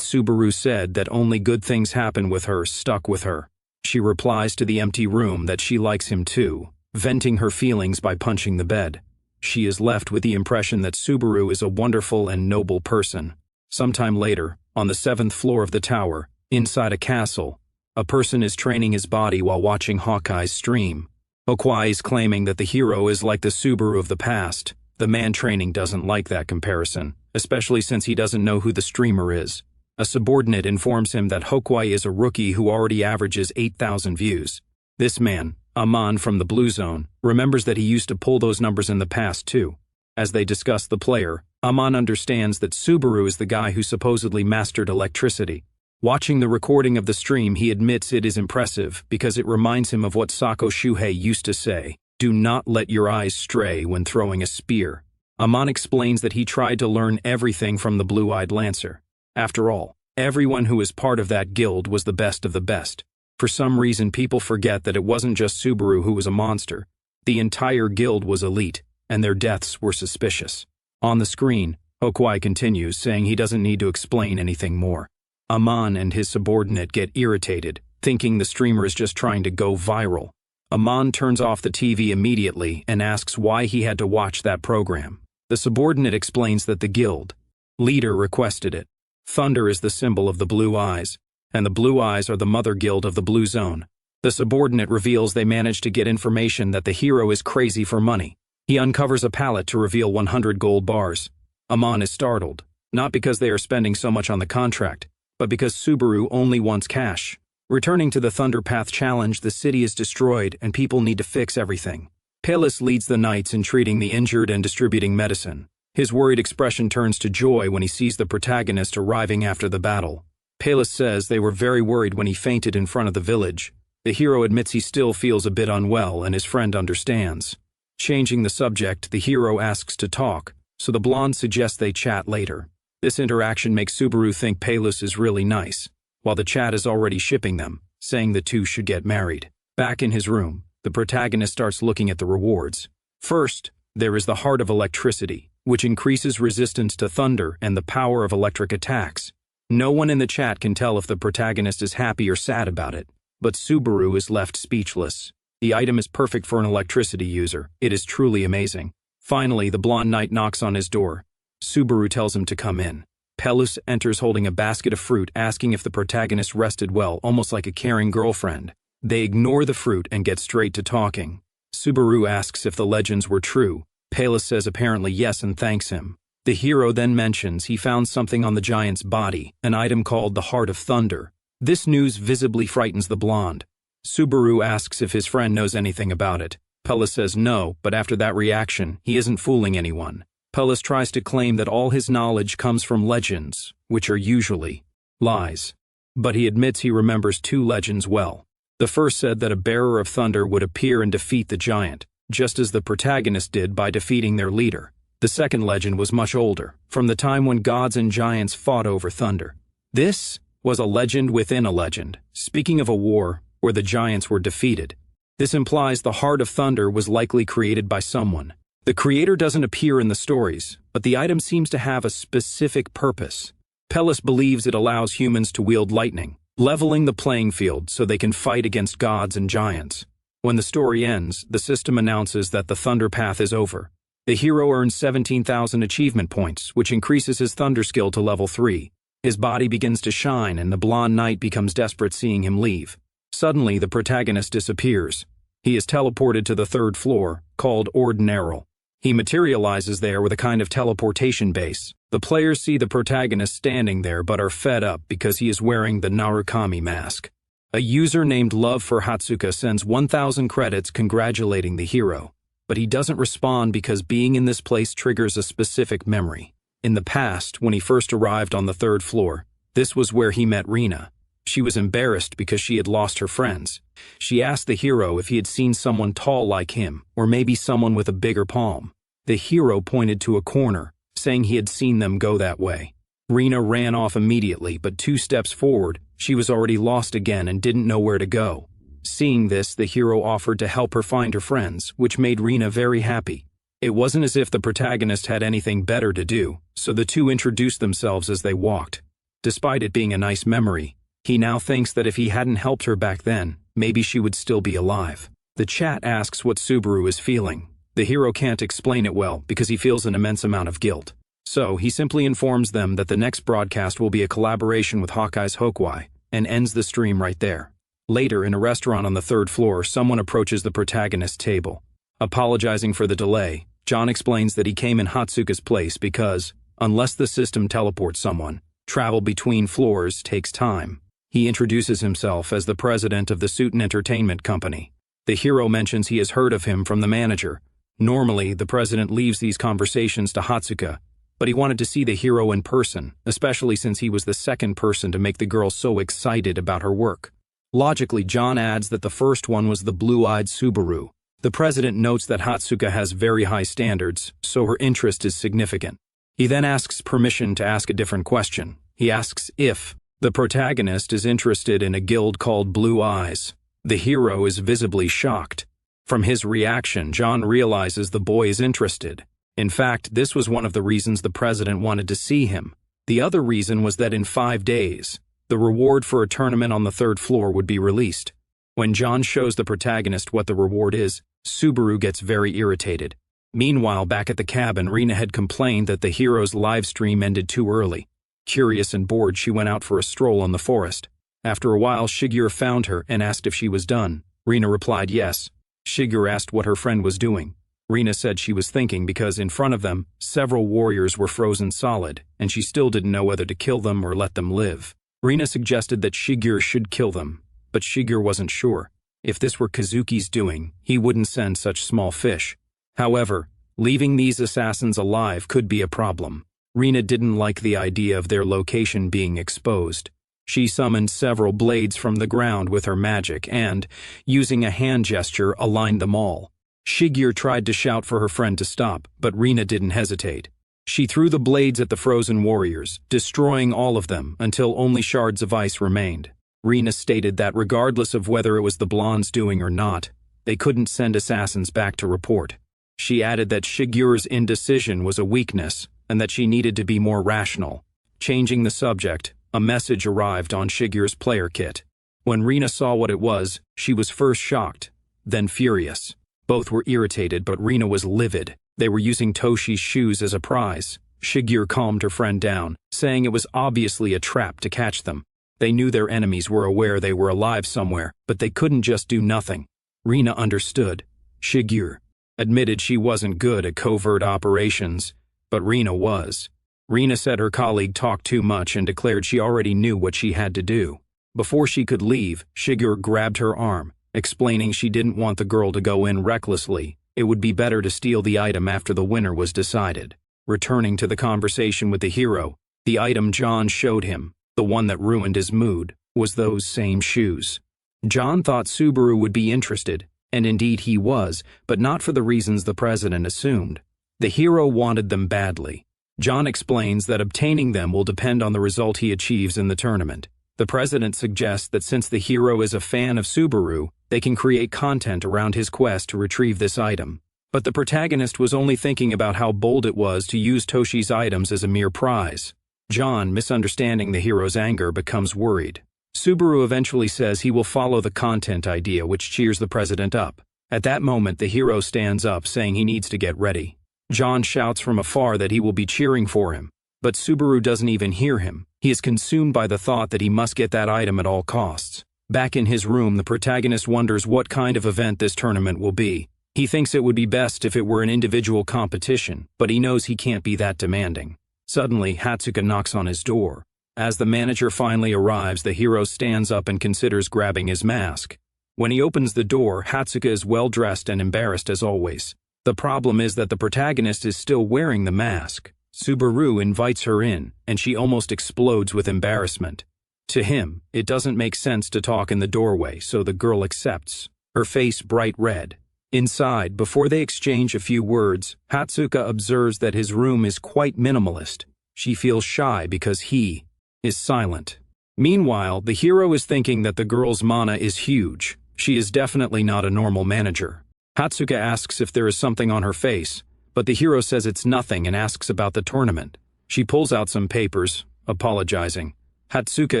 Subaru said that only good things happen with her stuck with her. She replies to the empty room that she likes him too, venting her feelings by punching the bed. She is left with the impression that Subaru is a wonderful and noble person. Sometime later, on the 7th floor of the tower, inside a castle, a person is training his body while watching Hawkeye's stream. Hawkeye is claiming that the hero is like the Subaru of the past. The man training doesn't like that comparison, especially since he doesn't know who the streamer is. A subordinate informs him that Hawkeye is a rookie who already averages 8,000 views. This man, Amon from the Blue Zone, remembers that he used to pull those numbers in the past too. As they discuss the player, Amon understands that Subaru is the guy who supposedly mastered electricity. Watching the recording of the stream, he admits it is impressive because it reminds him of what Sako Shuhei used to say, "Do not let your eyes stray when throwing a spear." Amon explains that he tried to learn everything from the Blue-Eyed Lancer. After all, everyone who was part of that guild was the best of the best. For some reason, people forget that it wasn't just Subaru who was a monster. The entire guild was elite, and their deaths were suspicious. On the screen, Hawkeye continues, saying he doesn't need to explain anything more. Amon and his subordinate get irritated, thinking the streamer is just trying to go viral. Amon turns off the TV immediately and asks why he had to watch that program. The subordinate explains that the guild leader requested it. Thunder is the symbol of the Blue Eyes, and the Blue Eyes are the mother guild of the Blue Zone. The subordinate reveals they managed to get information that the hero is crazy for money. He uncovers a pallet to reveal 100 gold bars. Amon is startled, not because they are spending so much on the contract, but because Subaru only wants cash. Returning to the Thunder Path challenge, the city is destroyed and people need to fix everything. Palis leads the knights in treating the injured and distributing medicine. His worried expression turns to joy when he sees the protagonist arriving after the battle. Palis says they were very worried when he fainted in front of the village. The hero admits he still feels a bit unwell and his friend understands. Changing the subject, the hero asks to talk, so the blonde suggests they chat later. This interaction makes Subaru think Palis is really nice, while the chat is already shipping them, saying the two should get married. Back in his room, the protagonist starts looking at the rewards. First, there is the Heart of Electricity, which increases resistance to thunder and the power of electric attacks. No one in the chat can tell if the protagonist is happy or sad about it, but Subaru is left speechless. The item is perfect for an electricity user. It is truly amazing. Finally, the blonde knight knocks on his door. Subaru tells him to come in. Pelus enters holding a basket of fruit, asking if the protagonist rested well, almost like a caring girlfriend. They ignore the fruit and get straight to talking. Subaru asks if the legends were true. Pelus says apparently yes and thanks him. The hero then mentions he found something on the giant's body, an item called the Heart of Thunder. This news visibly frightens the blonde. Subaru asks if his friend knows anything about it. Pelus says no, but after that reaction, he isn't fooling anyone. Pelus tries to claim that all his knowledge comes from legends, which are usually lies. But he admits he remembers two legends well. The first said that a bearer of thunder would appear and defeat the giant, just as the protagonist did by defeating their leader. The second legend was much older, from the time when gods and giants fought over thunder. This was a legend within a legend, speaking of a war where the giants were defeated. This implies the Heart of Thunder was likely created by someone. The creator doesn't appear in the stories, but the item seems to have a specific purpose. Pelus believes it allows humans to wield lightning, leveling the playing field so they can fight against gods and giants. When the story ends, the system announces that the Thunder Path is over. The hero earns 17,000 achievement points, which increases his thunder skill to level 3. His body begins to shine and the blonde knight becomes desperate seeing him leave. Suddenly, the protagonist disappears. He is teleported to the 3rd floor, called Ordinaril. He materializes there with a kind of teleportation base. The players see the protagonist standing there but are fed up because he is wearing the Narukami mask. A user named Love for Hatsuka sends 1,000 credits congratulating the hero, but he doesn't respond because being in this place triggers a specific memory. In the past, when he first arrived on the 3rd floor, this was where he met Rina. She was embarrassed because she had lost her friends. She asked the hero if he had seen someone tall like him, or maybe someone with a bigger palm. The hero pointed to a corner, saying he had seen them go that way. Rina ran off immediately, but 2 steps forward, she was already lost again and didn't know where to go. Seeing this, the hero offered to help her find her friends, which made Rina very happy. It wasn't as if the protagonist had anything better to do, so the two introduced themselves as they walked. Despite it being a nice memory, he now thinks that if he hadn't helped her back then, maybe she would still be alive. The chat asks what Subaru is feeling. The hero can't explain it well because he feels an immense amount of guilt. So, he simply informs them that the next broadcast will be a collaboration with Hawkeye's Hokwai, and ends the stream right there. Later, in a restaurant on the 3rd floor, someone approaches the protagonist's table. Apologizing for the delay, John explains that he came in Hatsuka's place because, unless the system teleports someone, travel between floors takes time. He introduces himself as the president of the Suiton Entertainment Company. The hero mentions he has heard of him from the manager. Normally, the president leaves these conversations to Hatsuka, but he wanted to see the hero in person, especially since he was the second person to make the girl so excited about her work. Logically, John adds that the first one was the blue-eyed Subaru. The president notes that Hatsuka has very high standards, so her interest is significant. He then asks permission to ask a different question. He asks if the protagonist is interested in a guild called Blue Eyes. The hero is visibly shocked. From his reaction, John realizes the boy is interested. In fact, this was one of the reasons the president wanted to see him. The other reason was that in 5 days, the reward for a tournament on the 3rd floor would be released. When John shows the protagonist what the reward is, Subaru gets very irritated. Meanwhile, back at the cabin, Rina had complained that the hero's live stream ended too early. Curious and bored, she went out for a stroll in the forest. After a while, Shigeru found her and asked if she was done. Rina replied yes. Shigeru asked what her friend was doing. Rina said she was thinking because in front of them, several warriors were frozen solid, and she still didn't know whether to kill them or let them live. Rina suggested that Shigeru should kill them, but Shigeru wasn't sure. If this were Kazuki's doing, he wouldn't send such small fish. However, leaving these assassins alive could be a problem. Rina didn't like the idea of their location being exposed. She summoned several blades from the ground with her magic and, using a hand gesture, aligned them all. Shigeru tried to shout for her friend to stop, but Rina didn't hesitate. She threw the blades at the frozen warriors, destroying all of them until only shards of ice remained. Rina stated that regardless of whether it was the blonde's doing or not, they couldn't send assassins back to report. She added that Shigeru's indecision was a weakness and that she needed to be more rational. Changing the subject, a message arrived on Shigeru's player kit. When Rina saw what it was, she was first shocked, then furious. Both were irritated, but Rina was livid. They were using Toshi's shoes as a prize. Shigeru calmed her friend down, saying it was obviously a trap to catch them. They knew their enemies were aware they were alive somewhere, but they couldn't just do nothing. Rina understood. Shigeru admitted she wasn't good at covert operations, but Rina was. Rina said her colleague talked too much and declared she already knew what she had to do. Before she could leave, Shigeru grabbed her arm, explaining she didn't want the girl to go in recklessly. It would be better to steal the item after the winner was decided. Returning to the conversation with the hero, the item John showed him, the one that ruined his mood, was those same shoes. John thought Subaru would be interested, and indeed he was, but not for the reasons the president assumed. The hero wanted them badly. John explains that obtaining them will depend on the result he achieves in the tournament. The president suggests that since the hero is a fan of Subaru, they can create content around his quest to retrieve this item. But the protagonist was only thinking about how bold it was to use Toshi's items as a mere prize. John, misunderstanding the hero's anger, becomes worried. Subaru eventually says he will follow the content idea, which cheers the president up. At that moment, the hero stands up, saying he needs to get ready. John shouts from afar that he will be cheering for him, but Subaru doesn't even hear him. He is consumed by the thought that he must get that item at all costs. Back in his room, the protagonist wonders what kind of event this tournament will be. He thinks it would be best if it were an individual competition, but he knows he can't be that demanding. Suddenly, Hatsuka knocks on his door. As the manager finally arrives, the hero stands up and considers grabbing his mask. When he opens the door, Hatsuka is well-dressed and embarrassed as always. The problem is that the protagonist is still wearing the mask. Subaru invites her in, and she almost explodes with embarrassment. To him, it doesn't make sense to talk in the doorway, so the girl accepts, her face bright red. Inside, before they exchange a few words, Hatsuka observes that his room is quite minimalist. She feels shy because he is silent. Meanwhile, the hero is thinking that the girl's mana is huge. She is definitely not a normal manager. Hatsuka asks if there is something on her face, but the hero says it's nothing and asks about the tournament. She pulls out some papers, apologizing. Hatsuka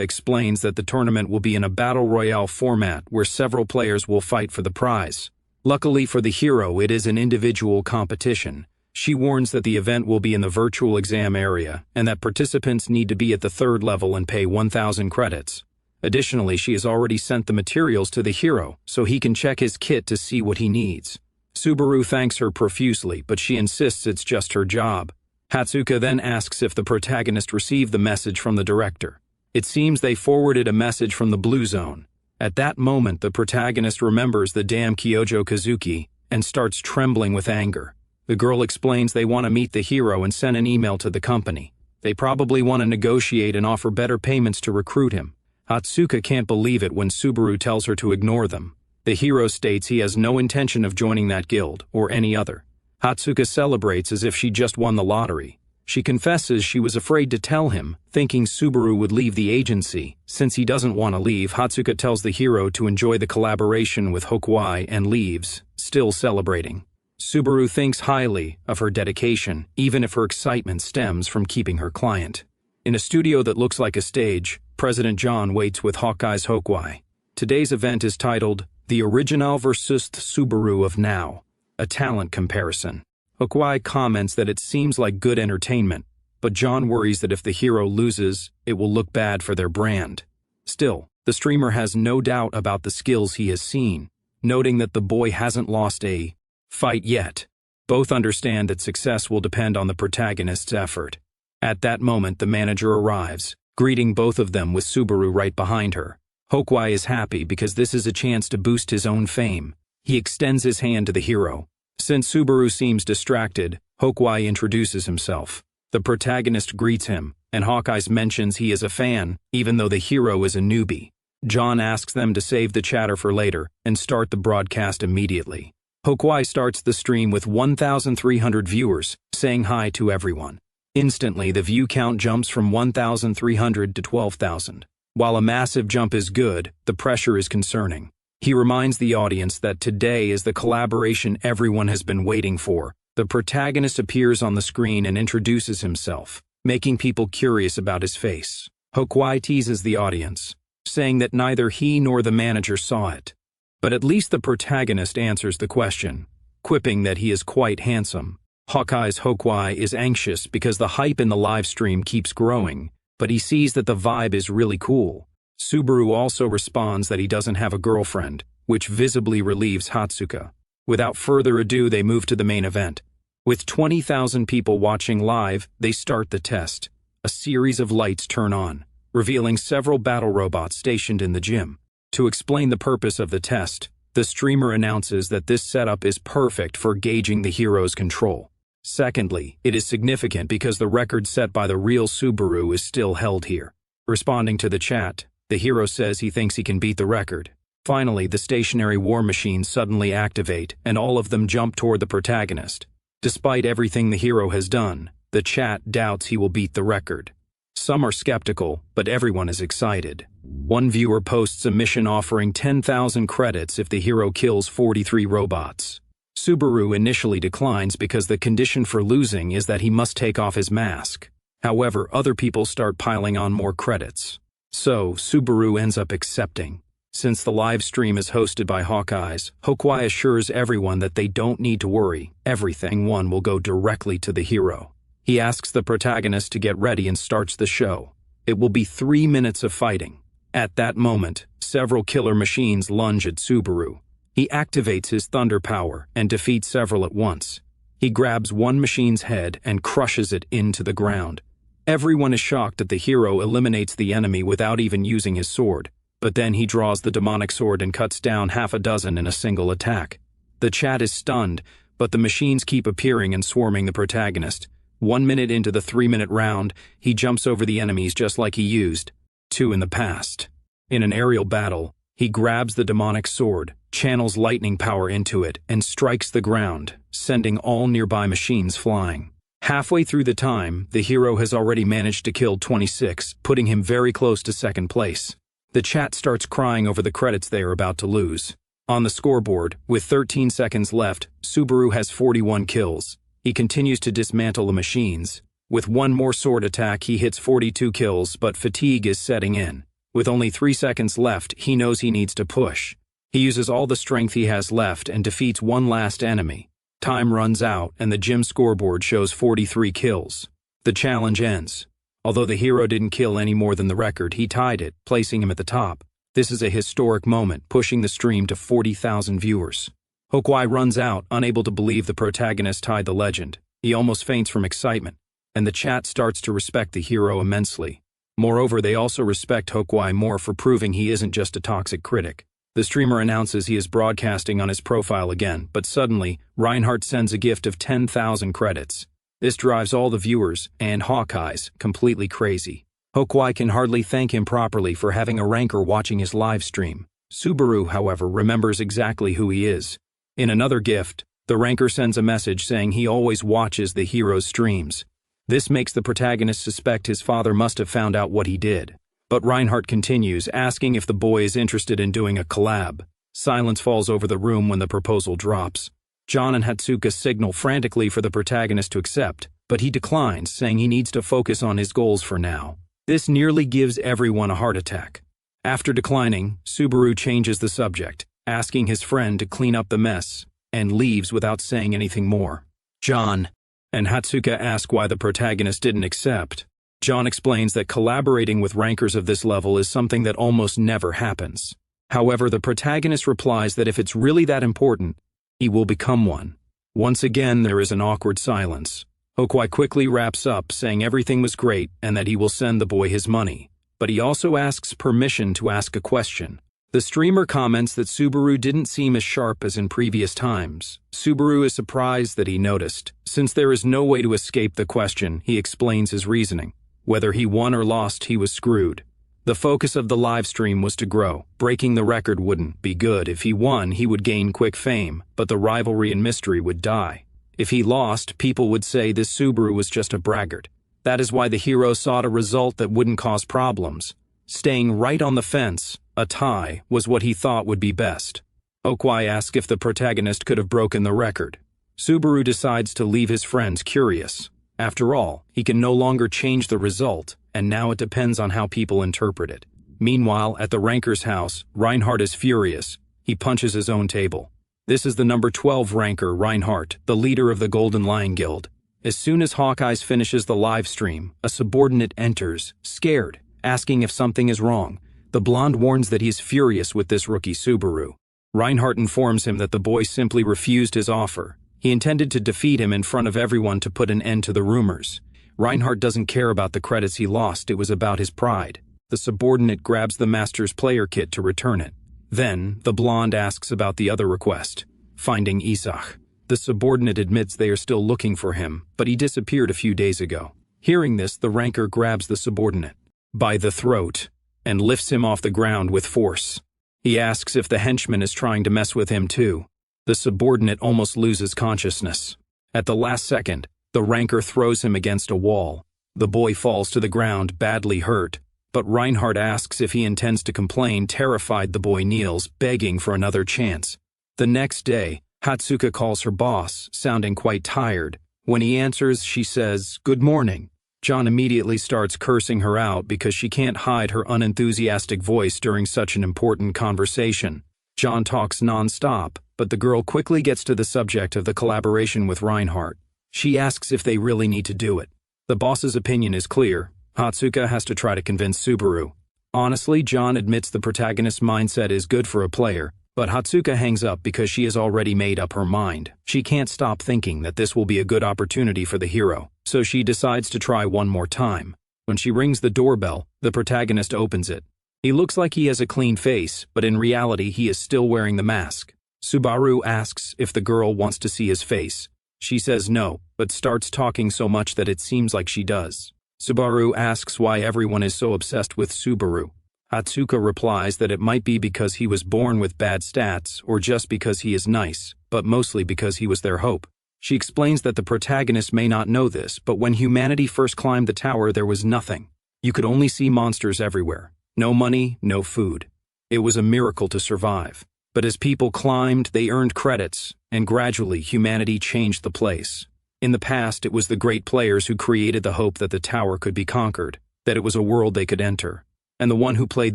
explains that the tournament will be in a battle royale format where several players will fight for the prize. Luckily for the hero, it is an individual competition. She warns that the event will be in the virtual exam area and that participants need to be at the 3rd level and pay 1,000 credits. Additionally, she has already sent the materials to the hero so he can check his kit to see what he needs. Subaru thanks her profusely, but she insists it's just her job. Hatsuka then asks if the protagonist received the message from the director. It seems they forwarded a message from the Blue Zone. At that moment, the protagonist remembers the damn Kyojo Kazuki and starts trembling with anger. The girl explains they want to meet the hero and send an email to the company. They probably want to negotiate and offer better payments to recruit him. Hatsuka can't believe it when Subaru tells her to ignore them. The hero states he has no intention of joining that guild or any other. Hatsuka celebrates as if she just won the lottery. She confesses she was afraid to tell him, thinking Subaru would leave the agency. Since he doesn't want to leave, Hatsuka tells the hero to enjoy the collaboration with Hokuai and leaves, still celebrating. Subaru thinks highly of her dedication, even if her excitement stems from keeping her client. In a studio that looks like a stage, President John waits with Hawkeye's Hokuai. Today's event is titled The Original vs. Subaru of Now, a talent comparison. Hokuai comments that it seems like good entertainment, but John worries that if the hero loses, it will look bad for their brand. Still, the streamer has no doubt about the skills he has seen, noting that the boy hasn't lost a fight yet. Both understand that success will depend on the protagonist's effort. At that moment, the manager arrives, greeting both of them with Subaru right behind her. Hokuai is happy because this is a chance to boost his own fame. He extends his hand to the hero. Since Subaru seems distracted, Hokuai introduces himself. The protagonist greets him, and Hawkeye mentions he is a fan, even though the hero is a newbie. John asks them to save the chatter for later and start the broadcast immediately. Hokuai starts the stream with 1,300 viewers, saying hi to everyone. Instantly, the view count jumps from 1,300 to 12,000. While a massive jump is good, the pressure is concerning. He reminds the audience that today is the collaboration everyone has been waiting for. The protagonist appears on the screen and introduces himself, making people curious about his face. Hokuai teases the audience, saying that neither he nor the manager saw it. But at least the protagonist answers the question, quipping that he is quite handsome. Hawkeye's Hokuai is anxious because the hype in the live stream keeps growing, but he sees that the vibe is really cool. Subaru also responds that he doesn't have a girlfriend, which visibly relieves Hatsuka. Without further ado, they move to the main event. With 20,000 people watching live, they start the test. A series of lights turn on, revealing several battle robots stationed in the gym. To explain the purpose of the test, the streamer announces that this setup is perfect for gauging the hero's control. Secondly, it is significant because the record set by the real Subaru is still held here. Responding to the chat, the hero says he thinks he can beat the record. Finally, the stationary war machines suddenly activate, and all of them jump toward the protagonist. Despite everything the hero has done, the chat doubts he will beat the record. Some are skeptical, but everyone is excited. One viewer posts a mission offering 10,000 credits if the hero kills 43 robots. Subaru initially declines because the condition for losing is that he must take off his mask. However, other people start piling on more credits. So, Subaru ends up accepting. Since the live stream is hosted by Hawkeyes, Hokuai assures everyone that they don't need to worry. Everything won will go directly to the hero. He asks the protagonist to get ready and starts the show. It will be 3 minutes of fighting. At that moment, several killer machines lunge at Subaru. He activates his thunder power and defeats several at once. He grabs one machine's head and crushes it into the ground. Everyone is shocked that the hero eliminates the enemy without even using his sword, but then he draws the demonic sword and cuts down half a dozen in a single attack. The chat is stunned, but the machines keep appearing and swarming the protagonist. 1 minute into the 3-minute round, he jumps over the enemies just like he used to in the past. In an aerial battle, he grabs the demonic sword, channels lightning power into it, and strikes the ground, sending all nearby machines flying. Halfway through the time, the hero has already managed to kill 26, putting him very close to second place. The chat starts crying over the credits they are about to lose. On the scoreboard, with 13 seconds left, Subaru has 41 kills. He continues to dismantle the machines. With one more sword attack, he hits 42 kills, but fatigue is setting in. With only 3 seconds left, he knows he needs to push. He uses all the strength he has left and defeats one last enemy. Time runs out and the gym scoreboard shows 43 kills. The challenge ends. Although the hero didn't kill any more than the record, he tied it, placing him at the top. This is a historic moment, pushing the stream to 40,000 viewers. Hokwai runs out, unable to believe the protagonist tied the legend. He almost faints from excitement, and the chat starts to respect the hero immensely. Moreover, they also respect Hokwai more for proving he isn't just a toxic critic. The streamer announces he is broadcasting on his profile again, but suddenly, Reinhardt sends a gift of 10,000 credits. This drives all the viewers, and Hawkeyes, completely crazy. Hokwai can hardly thank him properly for having a ranker watching his live stream. Subaru, however, remembers exactly who he is. In another gift, the ranker sends a message saying he always watches the hero's streams. This makes the protagonist suspect his father must have found out what he did. But Reinhardt continues, asking if the boy is interested in doing a collab. Silence falls over the room when the proposal drops. John and Hatsuka signal frantically for the protagonist to accept, but he declines, saying he needs to focus on his goals for now. This nearly gives everyone a heart attack. After declining, Subaru changes the subject, asking his friend to clean up the mess, and leaves without saying anything more. John and Hatsuka ask why the protagonist didn't accept. John explains that collaborating with rankers of this level is something that almost never happens. However, the protagonist replies that if it's really that important, he will become one. Once again, there is an awkward silence. Hokwai quickly wraps up, saying everything was great and that he will send the boy his money. But he also asks permission to ask a question. The streamer comments that Subaru didn't seem as sharp as in previous times. Subaru is surprised that he noticed. Since there is no way to escape the question, he explains his reasoning. Whether he won or lost, he was screwed. The focus of the live stream was to grow. Breaking the record wouldn't be good. If he won, he would gain quick fame, but the rivalry and mystery would die. If he lost, people would say this Subaru was just a braggart. That is why the hero sought a result that wouldn't cause problems. Staying right on the fence, a tie, was what he thought would be best. Hokwai asks if the protagonist could have broken the record. Subaru decides to leave his friends curious. After all, he can no longer change the result, and now it depends on how people interpret it. Meanwhile, at the ranker's house, Reinhardt is furious. He punches his own table. This is the number 12 ranker, Reinhardt, the leader of the Golden Lion Guild. As soon as Hawkeyes finishes the live stream, a subordinate enters, scared, asking if something is wrong. The blonde warns that he is furious with this rookie Subaru. Reinhardt informs him that the boy simply refused his offer. He intended to defeat him in front of everyone to put an end to the rumors. Reinhardt doesn't care about the credits he lost, it was about his pride. The subordinate grabs the master's player kit to return it. Then, the blonde asks about the other request, finding Isach. The subordinate admits they are still looking for him, but he disappeared a few days ago. Hearing this, the ranker grabs the subordinate by the throat and lifts him off the ground with force. He asks if the henchman is trying to mess with him too. The subordinate almost loses consciousness. At the last second, the ranker throws him against a wall. The boy falls to the ground, badly hurt, but Reinhardt asks if he intends to complain. Terrified, the boy kneels, begging for another chance. The next day, Hatsuka calls her boss, sounding quite tired. When he answers, she says, "Good morning." John immediately starts cursing her out because she can't hide her unenthusiastic voice during such an important conversation. John talks non-stop, but the girl quickly gets to the subject of the collaboration with Reinhardt. She asks if they really need to do it. The boss's opinion is clear. Hatsuka has to try to convince Subaru. Honestly, John admits the protagonist's mindset is good for a player, but Hatsuka hangs up because she has already made up her mind. She can't stop thinking that this will be a good opportunity for the hero, so she decides to try one more time. When she rings the doorbell, the protagonist opens it. He looks like he has a clean face, but in reality he is still wearing the mask. Subaru asks if the girl wants to see his face. She says no, but starts talking so much that it seems like she does. Subaru asks why everyone is so obsessed with Subaru. Hatsuka replies that it might be because he was born with bad stats or just because he is nice, but mostly because he was their hope. She explains that the protagonist may not know this, but when humanity first climbed the tower there was nothing. You could only see monsters everywhere. No money, no food. It was a miracle to survive. But as people climbed, they earned credits, and gradually humanity changed the place. In the past, it was the great players who created the hope that the tower could be conquered, that it was a world they could enter. And the one who played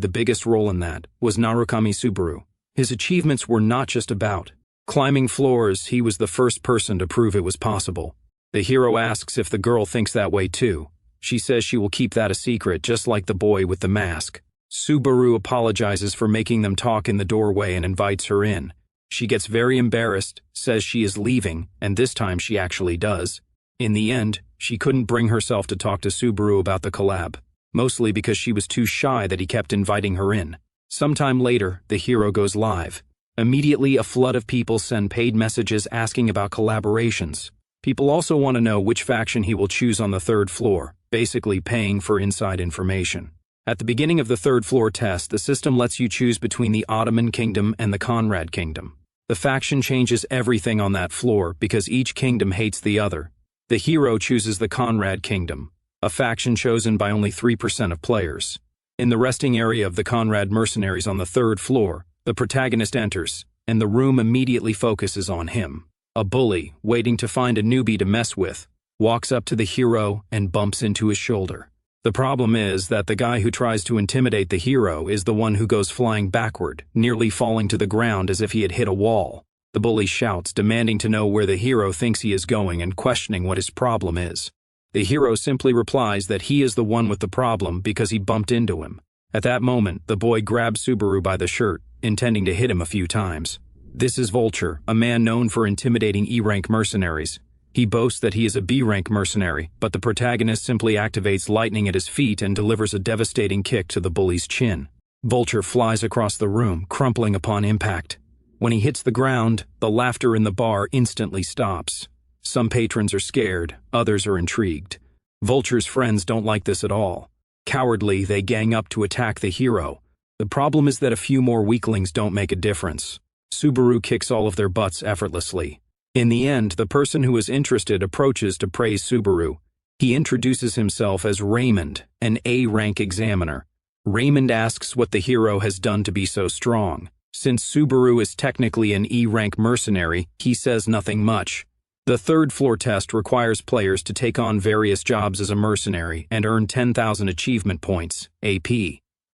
the biggest role in that was Narukami Subaru. His achievements were not just about climbing floors. He was the first person to prove it was possible. The hero asks if the girl thinks that way too. She says she will keep that a secret, just like the boy with the mask. Subaru apologizes for making them talk in the doorway and invites her in. She gets very embarrassed, says she is leaving, and this time she actually does. In the end, she couldn't bring herself to talk to Subaru about the collab, mostly because she was too shy that he kept inviting her in. Sometime later, the hero goes live. Immediately, a flood of people send paid messages asking about collaborations. People also want to know which faction he will choose on the third floor, basically paying for inside information. At the beginning of the third floor test, the system lets you choose between the Ottoman Kingdom and the Conrad Kingdom. The faction changes everything on that floor because each kingdom hates the other. The hero chooses the Conrad Kingdom, a faction chosen by only 3% of players. In the resting area of the Conrad mercenaries on the third floor, the protagonist enters, and the room immediately focuses on him. A bully, waiting to find a newbie to mess with, walks up to the hero and bumps into his shoulder. The problem is that the guy who tries to intimidate the hero is the one who goes flying backward, nearly falling to the ground as if he had hit a wall. The bully shouts, demanding to know where the hero thinks he is going and questioning what his problem is. The hero simply replies that he is the one with the problem because he bumped into him. At that moment, the boy grabs Subaru by the shirt, intending to hit him a few times. This is Vulture, a man known for intimidating E-rank mercenaries. He boasts that he is a B-rank mercenary, but the protagonist simply activates lightning at his feet and delivers a devastating kick to the bully's chin. Vulture flies across the room, crumpling upon impact. When he hits the ground, the laughter in the bar instantly stops. Some patrons are scared, others are intrigued. Vulture's friends don't like this at all. Cowardly, they gang up to attack the hero. The problem is that a few more weaklings don't make a difference. Subaru kicks all of their butts effortlessly. In the end, the person who is interested approaches to praise Subaru. He introduces himself as Raymond, an A-rank examiner. Raymond asks what the hero has done to be so strong. Since Subaru is technically an E-rank mercenary, he says nothing much. The third floor test requires players to take on various jobs as a mercenary and earn 10,000 achievement points, AP.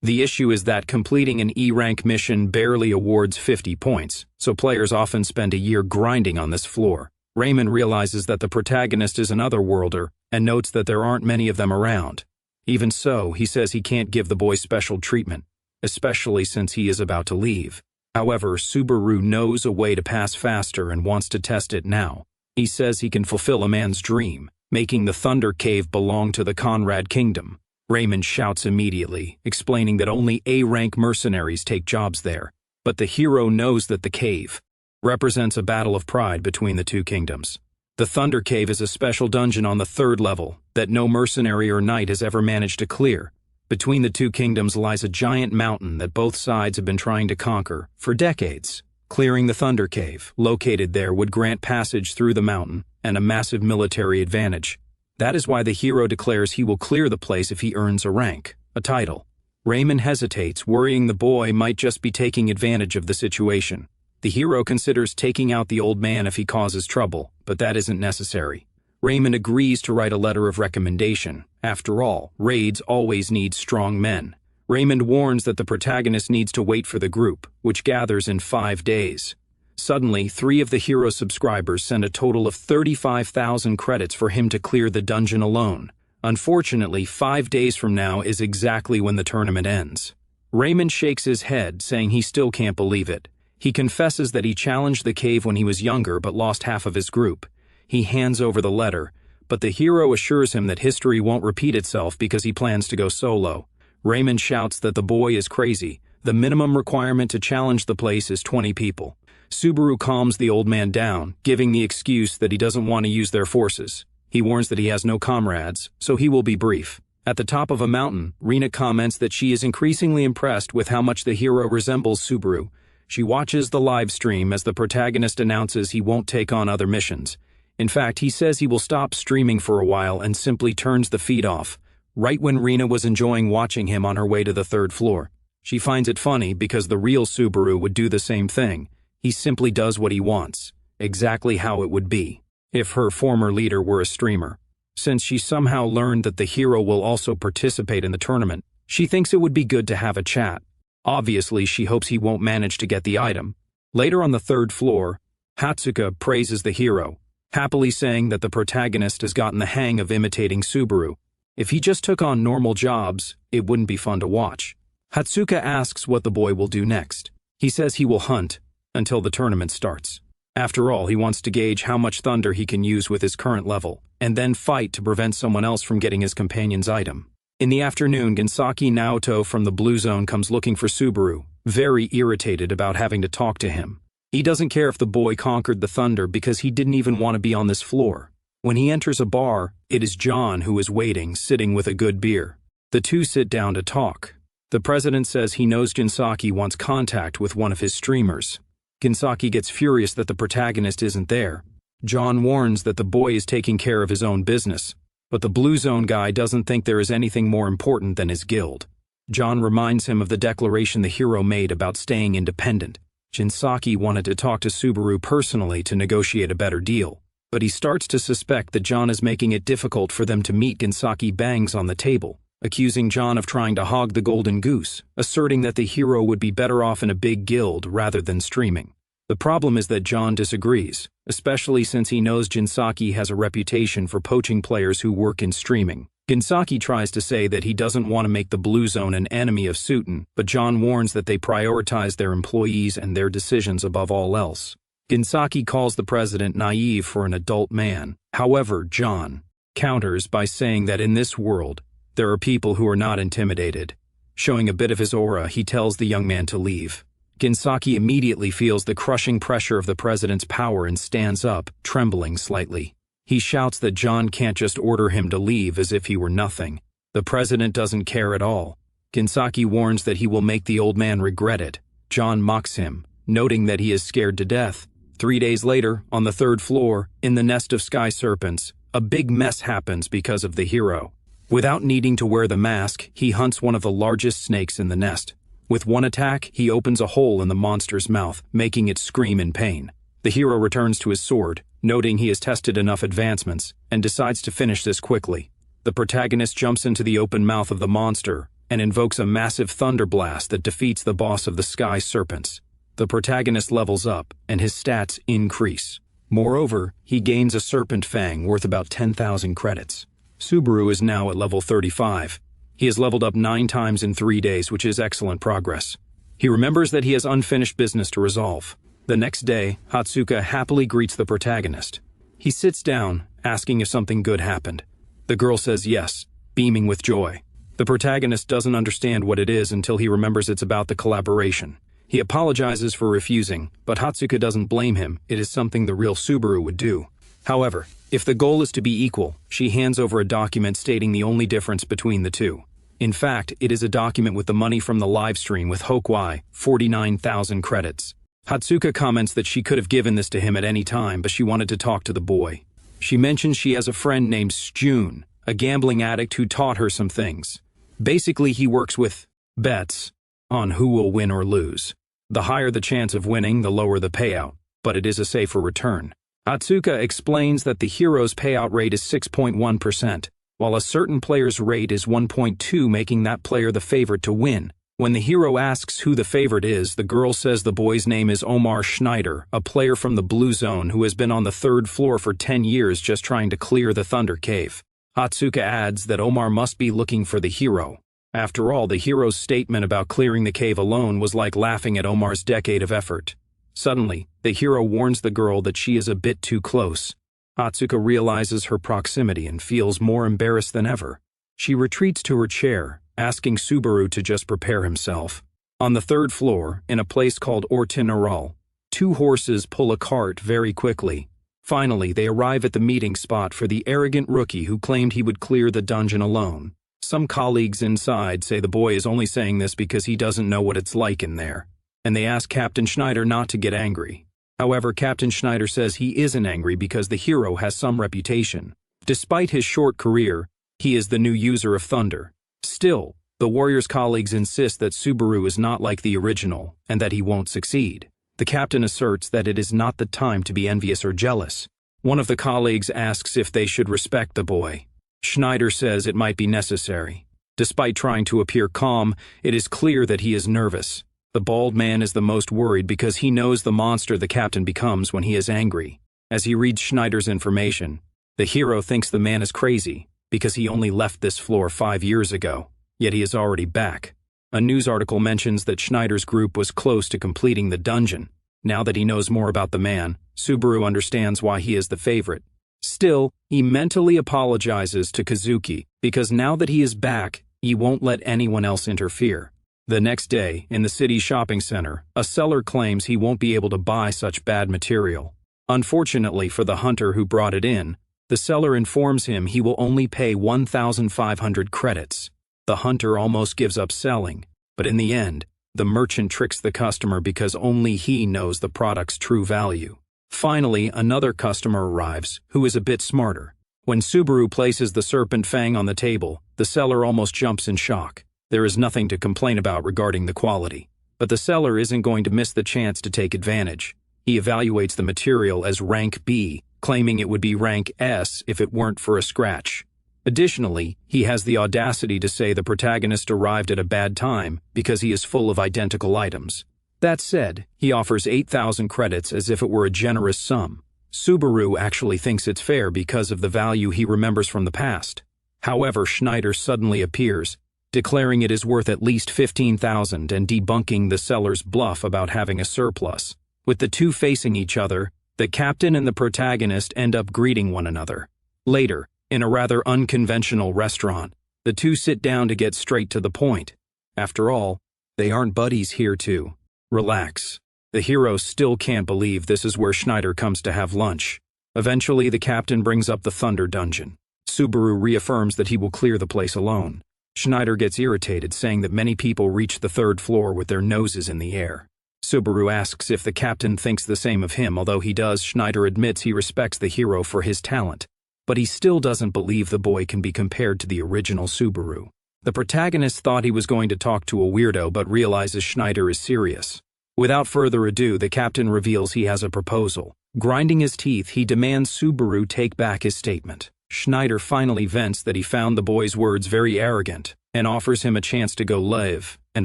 The issue is that completing an E-rank mission barely awards 50 points, so players often spend a year grinding on this floor. Raymond realizes that the protagonist is an otherworlder and notes that there aren't many of them around. Even so, he says he can't give the boy special treatment, especially since he is about to leave. However, Subaru knows a way to pass faster and wants to test it now. He says he can fulfill a man's dream, making the Thunder Cave belong to the Conrad Kingdom. Raymond shouts immediately, explaining that only A-rank mercenaries take jobs there. But the hero knows that the cave represents a battle of pride between the two kingdoms. The Thunder Cave is a special dungeon on the third level that no mercenary or knight has ever managed to clear. Between the two kingdoms lies a giant mountain that both sides have been trying to conquer for decades. Clearing the Thunder Cave, located there, would grant passage through the mountain and a massive military advantage. That is why the hero declares he will clear the place if he earns a rank, a title. Raymond hesitates, worrying the boy might just be taking advantage of the situation. The hero considers taking out the old man if he causes trouble, but that isn't necessary. Raymond agrees to write a letter of recommendation. After all, raids always need strong men. Raymond warns that the protagonist needs to wait for the group, which gathers in 5 days. Suddenly, 3 of the hero's subscribers send a total of 35,000 credits for him to clear the dungeon alone. Unfortunately, 5 days from now is exactly when the tournament ends. Raymond shakes his head, saying he still can't believe it. He confesses that he challenged the cave when he was younger but lost half of his group. He hands over the letter, but the hero assures him that history won't repeat itself because he plans to go solo. Raymond shouts that the boy is crazy. The minimum requirement to challenge the place is 20 people. Subaru calms the old man down, giving the excuse that he doesn't want to use their forces. He warns that he has no comrades, so he will be brief. At the top of a mountain, Rina comments that she is increasingly impressed with how much the hero resembles Subaru. She watches the live stream as the protagonist announces he won't take on other missions. In fact, he says he will stop streaming for a while and simply turns the feed off, right when Rina was enjoying watching him on her way to the third floor. She finds it funny because the real Subaru would do the same thing. He simply does what he wants, exactly how it would be if her former leader were a streamer. Since she somehow learned that the hero will also participate in the tournament, she thinks it would be good to have a chat. Obviously, she hopes he won't manage to get the item. Later on the third floor, Hatsuka praises the hero, happily saying that the protagonist has gotten the hang of imitating Subaru. If he just took on normal jobs, it wouldn't be fun to watch. Hatsuka asks what the boy will do next. He says he will hunt until the tournament starts. After all, he wants to gauge how much thunder he can use with his current level, and then fight to prevent someone else from getting his companion's item. In the afternoon, Gensaki Naoto from the Blue Zone comes looking for Subaru, very irritated about having to talk to him. He doesn't care if the boy conquered the thunder because he didn't even want to be on this floor. When he enters a bar, it is John who is waiting, sitting with a good beer. The two sit down to talk. The president says he knows Gensaki wants contact with one of his streamers. Gensaki gets furious that the protagonist isn't there. John warns that the boy is taking care of his own business, but the Blue Zone guy doesn't think there is anything more important than his guild. John reminds him of the declaration the hero made about staying independent. Gensaki wanted to talk to Subaru personally to negotiate a better deal, but he starts to suspect that John is making it difficult for them to meet. Gensaki bangs on the table, accusing John of trying to hog the golden goose, asserting that the hero would be better off in a big guild rather than streaming. The problem is that John disagrees, especially since he knows Gensaki has a reputation for poaching players who work in streaming. Gensaki tries to say that he doesn't want to make the Blue Zone an enemy of Suiten, but John warns that they prioritize their employees and their decisions above all else. Gensaki calls the president naive for an adult man. However, John counters by saying that in this world, there are people who are not intimidated. Showing a bit of his aura, he tells the young man to leave. Gensaki immediately feels the crushing pressure of the president's power and stands up, trembling slightly. He shouts that John can't just order him to leave as if he were nothing. The president doesn't care at all. Gensaki warns that he will make the old man regret it. John mocks him, noting that he is scared to death. 3 days later, on the third floor, in the nest of sky serpents, a big mess happens because of the hero. Without needing to wear the mask, he hunts one of the largest snakes in the nest. With one attack, he opens a hole in the monster's mouth, making it scream in pain. The hero returns to his sword, noting he has tested enough advancements, and decides to finish this quickly. The protagonist jumps into the open mouth of the monster and invokes a massive thunder blast that defeats the boss of the sky serpents. The protagonist levels up, and his stats increase. Moreover, he gains a serpent fang worth about 10,000 credits. Subaru is now at level 35. He has leveled up 9 times in 3 days, which is excellent progress. He remembers that he has unfinished business to resolve. The next day, Hatsuka happily greets the protagonist. He sits down, asking if something good happened. The girl says yes, beaming with joy. The protagonist doesn't understand what it is until he remembers it's about the collaboration. He apologizes for refusing, but Hatsuka doesn't blame him. It is something the real Subaru would do. However, if the goal is to be equal, she hands over a document stating the only difference between the two. In fact, it is a document with the money from the livestream with Hokwai, 49,000 credits. Hatsuka comments that she could have given this to him at any time, but she wanted to talk to the boy. She mentions she has a friend named Jun, a gambling addict who taught her some things. Basically, he works with bets on who will win or lose. The higher the chance of winning, the lower the payout, but it is a safer return. Hatsuka explains that the hero's payout rate is 6.1%, while a certain player's rate is 1.2, making that player the favorite to win. When the hero asks who the favorite is, the girl says the boy's name is Omar Schneider, a player from the Blue Zone who has been on the third floor for 10 years just trying to clear the Thunder Cave. Hatsuka adds that Omar must be looking for the hero. After all, the hero's statement about clearing the cave alone was like laughing at Omar's decade of effort. Suddenly, the hero warns the girl that she is a bit too close. Hatsuka realizes her proximity and feels more embarrassed than ever. She retreats to her chair, asking Subaru to just prepare himself. On the third floor, in a place called Ortineral, 2 horses pull a cart very quickly. Finally, they arrive at the meeting spot for the arrogant rookie who claimed he would clear the dungeon alone. Some colleagues inside say the boy is only saying this because he doesn't know what it's like in there, and they ask Captain Schneider not to get angry. However, Captain Schneider says he isn't angry because the hero has some reputation. Despite his short career, he is the new user of thunder. Still, the warrior's colleagues insist that Subaru is not like the original, and that he won't succeed. The captain asserts that it is not the time to be envious or jealous. One of the colleagues asks if they should respect the boy. Schneider says it might be necessary. Despite trying to appear calm, it is clear that he is nervous. The bald man is the most worried because he knows the monster the captain becomes when he is angry. As he reads Schneider's information, the hero thinks the man is crazy because he only left this floor 5 years ago, yet he is already back. A news article mentions that Schneider's group was close to completing the dungeon. Now that he knows more about the man, Subaru understands why he is the favorite. Still, he mentally apologizes to Kazuki because now that he is back, he won't let anyone else interfere. The next day, in the city's shopping center, a seller claims he won't be able to buy such bad material. Unfortunately for the hunter who brought it in, the seller informs him he will only pay 1,500 credits. The hunter almost gives up selling, but in the end, the merchant tricks the customer because only he knows the product's true value. Finally, another customer arrives, who is a bit smarter. When Subaru places the serpent fang on the table, the seller almost jumps in shock. There is nothing to complain about regarding the quality, but the seller isn't going to miss the chance to take advantage. He evaluates the material as rank B, claiming it would be rank S if it weren't for a scratch. Additionally, he has the audacity to say the protagonist arrived at a bad time because he is full of identical items. That said, he offers 8,000 credits as if it were a generous sum. Subaru actually thinks it's fair because of the value he remembers from the past. However, Schneider suddenly appears, declaring it is worth at least 15,000 and debunking the seller's bluff about having a surplus. With the two facing each other, the captain and the protagonist end up greeting one another. Later, in a rather unconventional restaurant, the two sit down to get straight to the point. After all, they aren't buddies here too. Relax. The hero still can't believe this is where Schneider comes to have lunch. Eventually, the captain brings up the Thunder Dungeon. Subaru reaffirms that he will clear the place alone. Schneider gets irritated, saying that many people reach the 3rd floor with their noses in the air. Subaru asks if the captain thinks the same of him. Although he does, Schneider admits he respects the hero for his talent. But he still doesn't believe the boy can be compared to the original Subaru. The protagonist thought he was going to talk to a weirdo but realizes Schneider is serious. Without further ado, the captain reveals he has a proposal. Grinding his teeth, he demands Subaru take back his statement. Schneider finally vents that he found the boy's words very arrogant and offers him a chance to go live and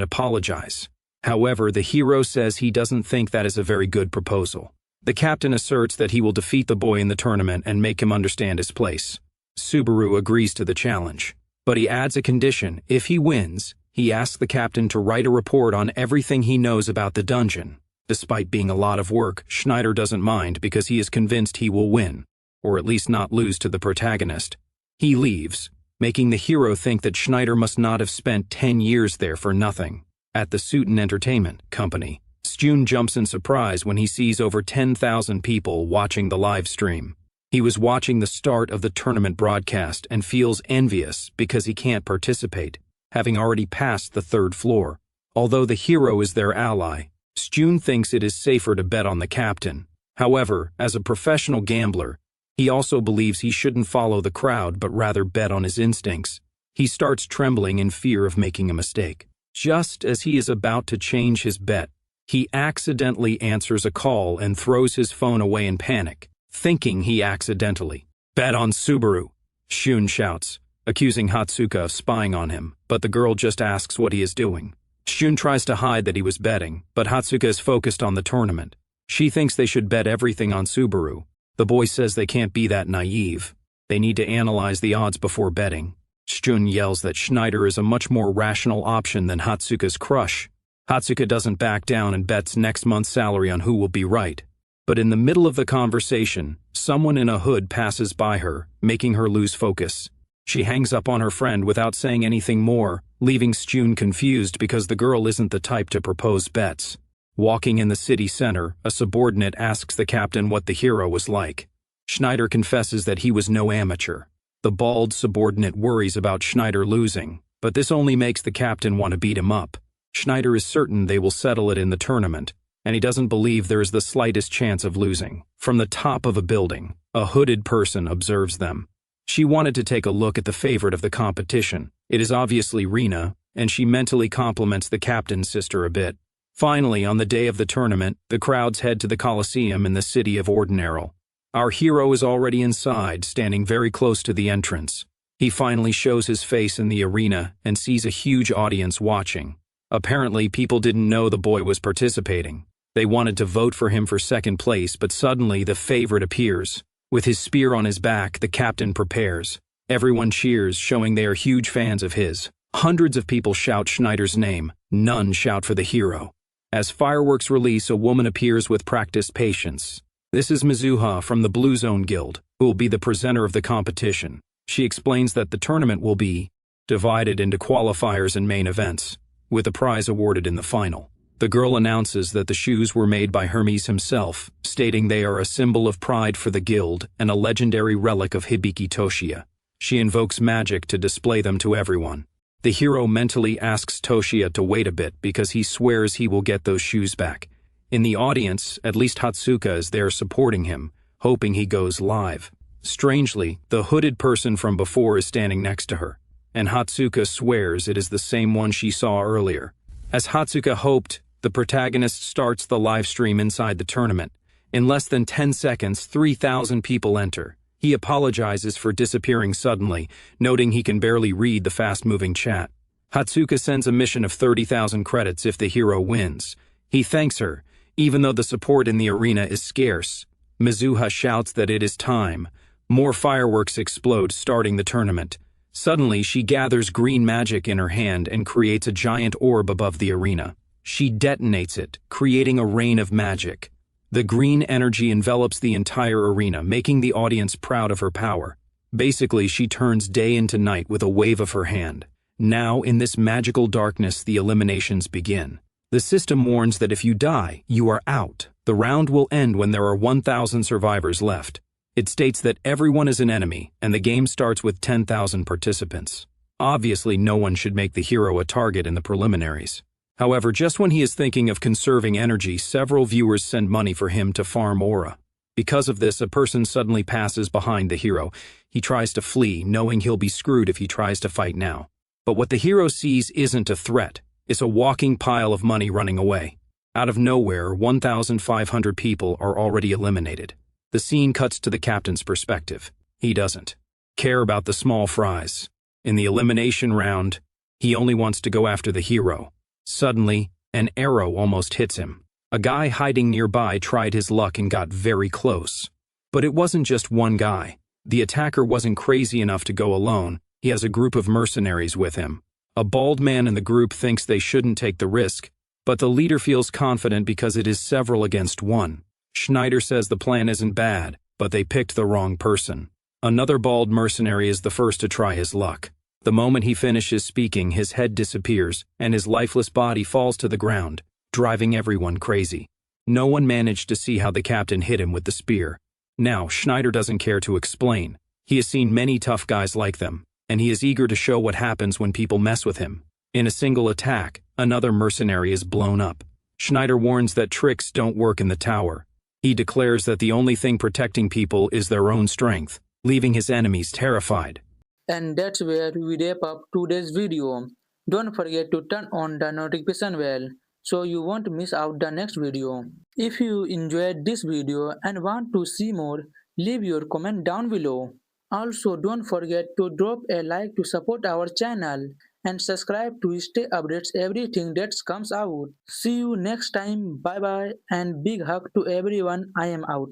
apologize. However, the hero says he doesn't think that is a very good proposal. The captain asserts that he will defeat the boy in the tournament and make him understand his place. Subaru agrees to the challenge, but he adds a condition. If he wins, he asks the captain to write a report on everything he knows about the dungeon. Despite being a lot of work, Schneider doesn't mind because he is convinced he will win, or at least not lose to the protagonist. He leaves, making the hero think that Schneider must not have spent 10 years there for nothing. At the Suiton Entertainment Company, June jumps in surprise when he sees over 10,000 people watching the live stream. He was watching the start of the tournament broadcast and feels envious because he can't participate, having already passed the 3rd floor. Although the hero is their ally, June thinks it is safer to bet on the captain. However, as a professional gambler, he also believes he shouldn't follow the crowd but rather bet on his instincts. He starts trembling in fear of making a mistake. Just as he is about to change his bet, he accidentally answers a call and throws his phone away in panic, thinking he accidentally bet on Subaru. Shun shouts, accusing Hatsuka of spying on him, but the girl just asks what he is doing. Shun tries to hide that he was betting, but Hatsuka is focused on the tournament. She thinks they should bet everything on Subaru. The boy says they can't be that naive. They need to analyze the odds before betting. Shun yells that Schneider is a much more rational option than Hatsuka's crush. Hatsuka doesn't back down and bets next month's salary on who will be right. But in the middle of the conversation, someone in a hood passes by her, making her lose focus. She hangs up on her friend without saying anything more, leaving June confused because the girl isn't the type to propose bets. Walking in the city center, a subordinate asks the captain what the hero was like. Schneider confesses that he was no amateur. The bald subordinate worries about Schneider losing, but this only makes the captain want to beat him up. Schneider is certain they will settle it in the tournament, and he doesn't believe there is the slightest chance of losing. From the top of a building, a hooded person observes them. She wanted to take a look at the favorite of the competition. It is obviously Rina, and she mentally compliments the captain's sister a bit. Finally, on the day of the tournament, the crowds head to the Colosseum in the city of Ordinaril. Our hero is already inside, standing very close to the entrance. He finally shows his face in the arena and sees a huge audience watching. Apparently, people didn't know the boy was participating. They wanted to vote for him for second place, but suddenly the favorite appears. With his spear on his back, the captain prepares. Everyone cheers, showing they are huge fans of his. Hundreds of people shout Schneider's name. None shout for the hero. As fireworks release, a woman appears with practiced patience. This is Mizuha from the Blue Zone Guild, who will be the presenter of the competition. She explains that the tournament will be divided into qualifiers and main events, with a prize awarded in the final. The girl announces that the shoes were made by Hermes himself, stating they are a symbol of pride for the guild and a legendary relic of Hibiki Toshiya. She invokes magic to display them to everyone. The hero mentally asks Toshiya to wait a bit because he swears he will get those shoes back. In the audience, at least Hatsuka is there supporting him, hoping he goes live. Strangely, the hooded person from before is standing next to her, and Hatsuka swears it is the same one she saw earlier. As Hatsuka hoped, the protagonist starts the live stream inside the tournament. In less than 10 seconds, 3,000 people enter. He apologizes for disappearing suddenly, noting he can barely read the fast-moving chat. Hatsuka sends a mission of 30,000 credits if the hero wins. He thanks her, even though the support in the arena is scarce. Mizuha shouts that it is time. More fireworks explode, starting the tournament. Suddenly, she gathers green magic in her hand and creates a giant orb above the arena. She detonates it, creating a rain of magic. The green energy envelops the entire arena, making the audience proud of her power. Basically, she turns day into night with a wave of her hand. Now, in this magical darkness, the eliminations begin. The system warns that if you die, you are out. The round will end when there are 1,000 survivors left. It states that everyone is an enemy, and the game starts with 10,000 participants. Obviously, no one should make the hero a target in the preliminaries. However, just when he is thinking of conserving energy, several viewers send money for him to farm aura. Because of this, a person suddenly passes behind the hero. He tries to flee, knowing he'll be screwed if he tries to fight now. But what the hero sees isn't a threat. It's a walking pile of money running away. Out of nowhere, 1,500 people are already eliminated. The scene cuts to the captain's perspective. He doesn't care about the small fries. In the elimination round, he only wants to go after the hero. Suddenly, an arrow almost hits him. A guy hiding nearby tried his luck and got very close. But it wasn't just one guy. The attacker wasn't crazy enough to go alone. He has a group of mercenaries with him. A bald man in the group thinks they shouldn't take the risk, but the leader feels confident because it is several against one. Schneider says the plan isn't bad, but they picked the wrong person. Another bald mercenary is the first to try his luck. The moment he finishes speaking, his head disappears, and his lifeless body falls to the ground, driving everyone crazy. No one managed to see how the captain hit him with the spear. Now, Schneider doesn't care to explain. He has seen many tough guys like them, and he is eager to show what happens when people mess with him. In a single attack, another mercenary is blown up. Schneider warns that tricks don't work in the tower. He declares that the only thing protecting people is their own strength, leaving his enemies terrified. And that's where we wrap up today's video. Don't forget to turn on the notification bell so you won't miss out the next video. If you enjoyed this video and want to see more, leave your comment down below. Also, don't forget to drop a like to support our channel and subscribe to stay updates everything that comes out. See you next time. Bye bye and big hug to everyone. I am out.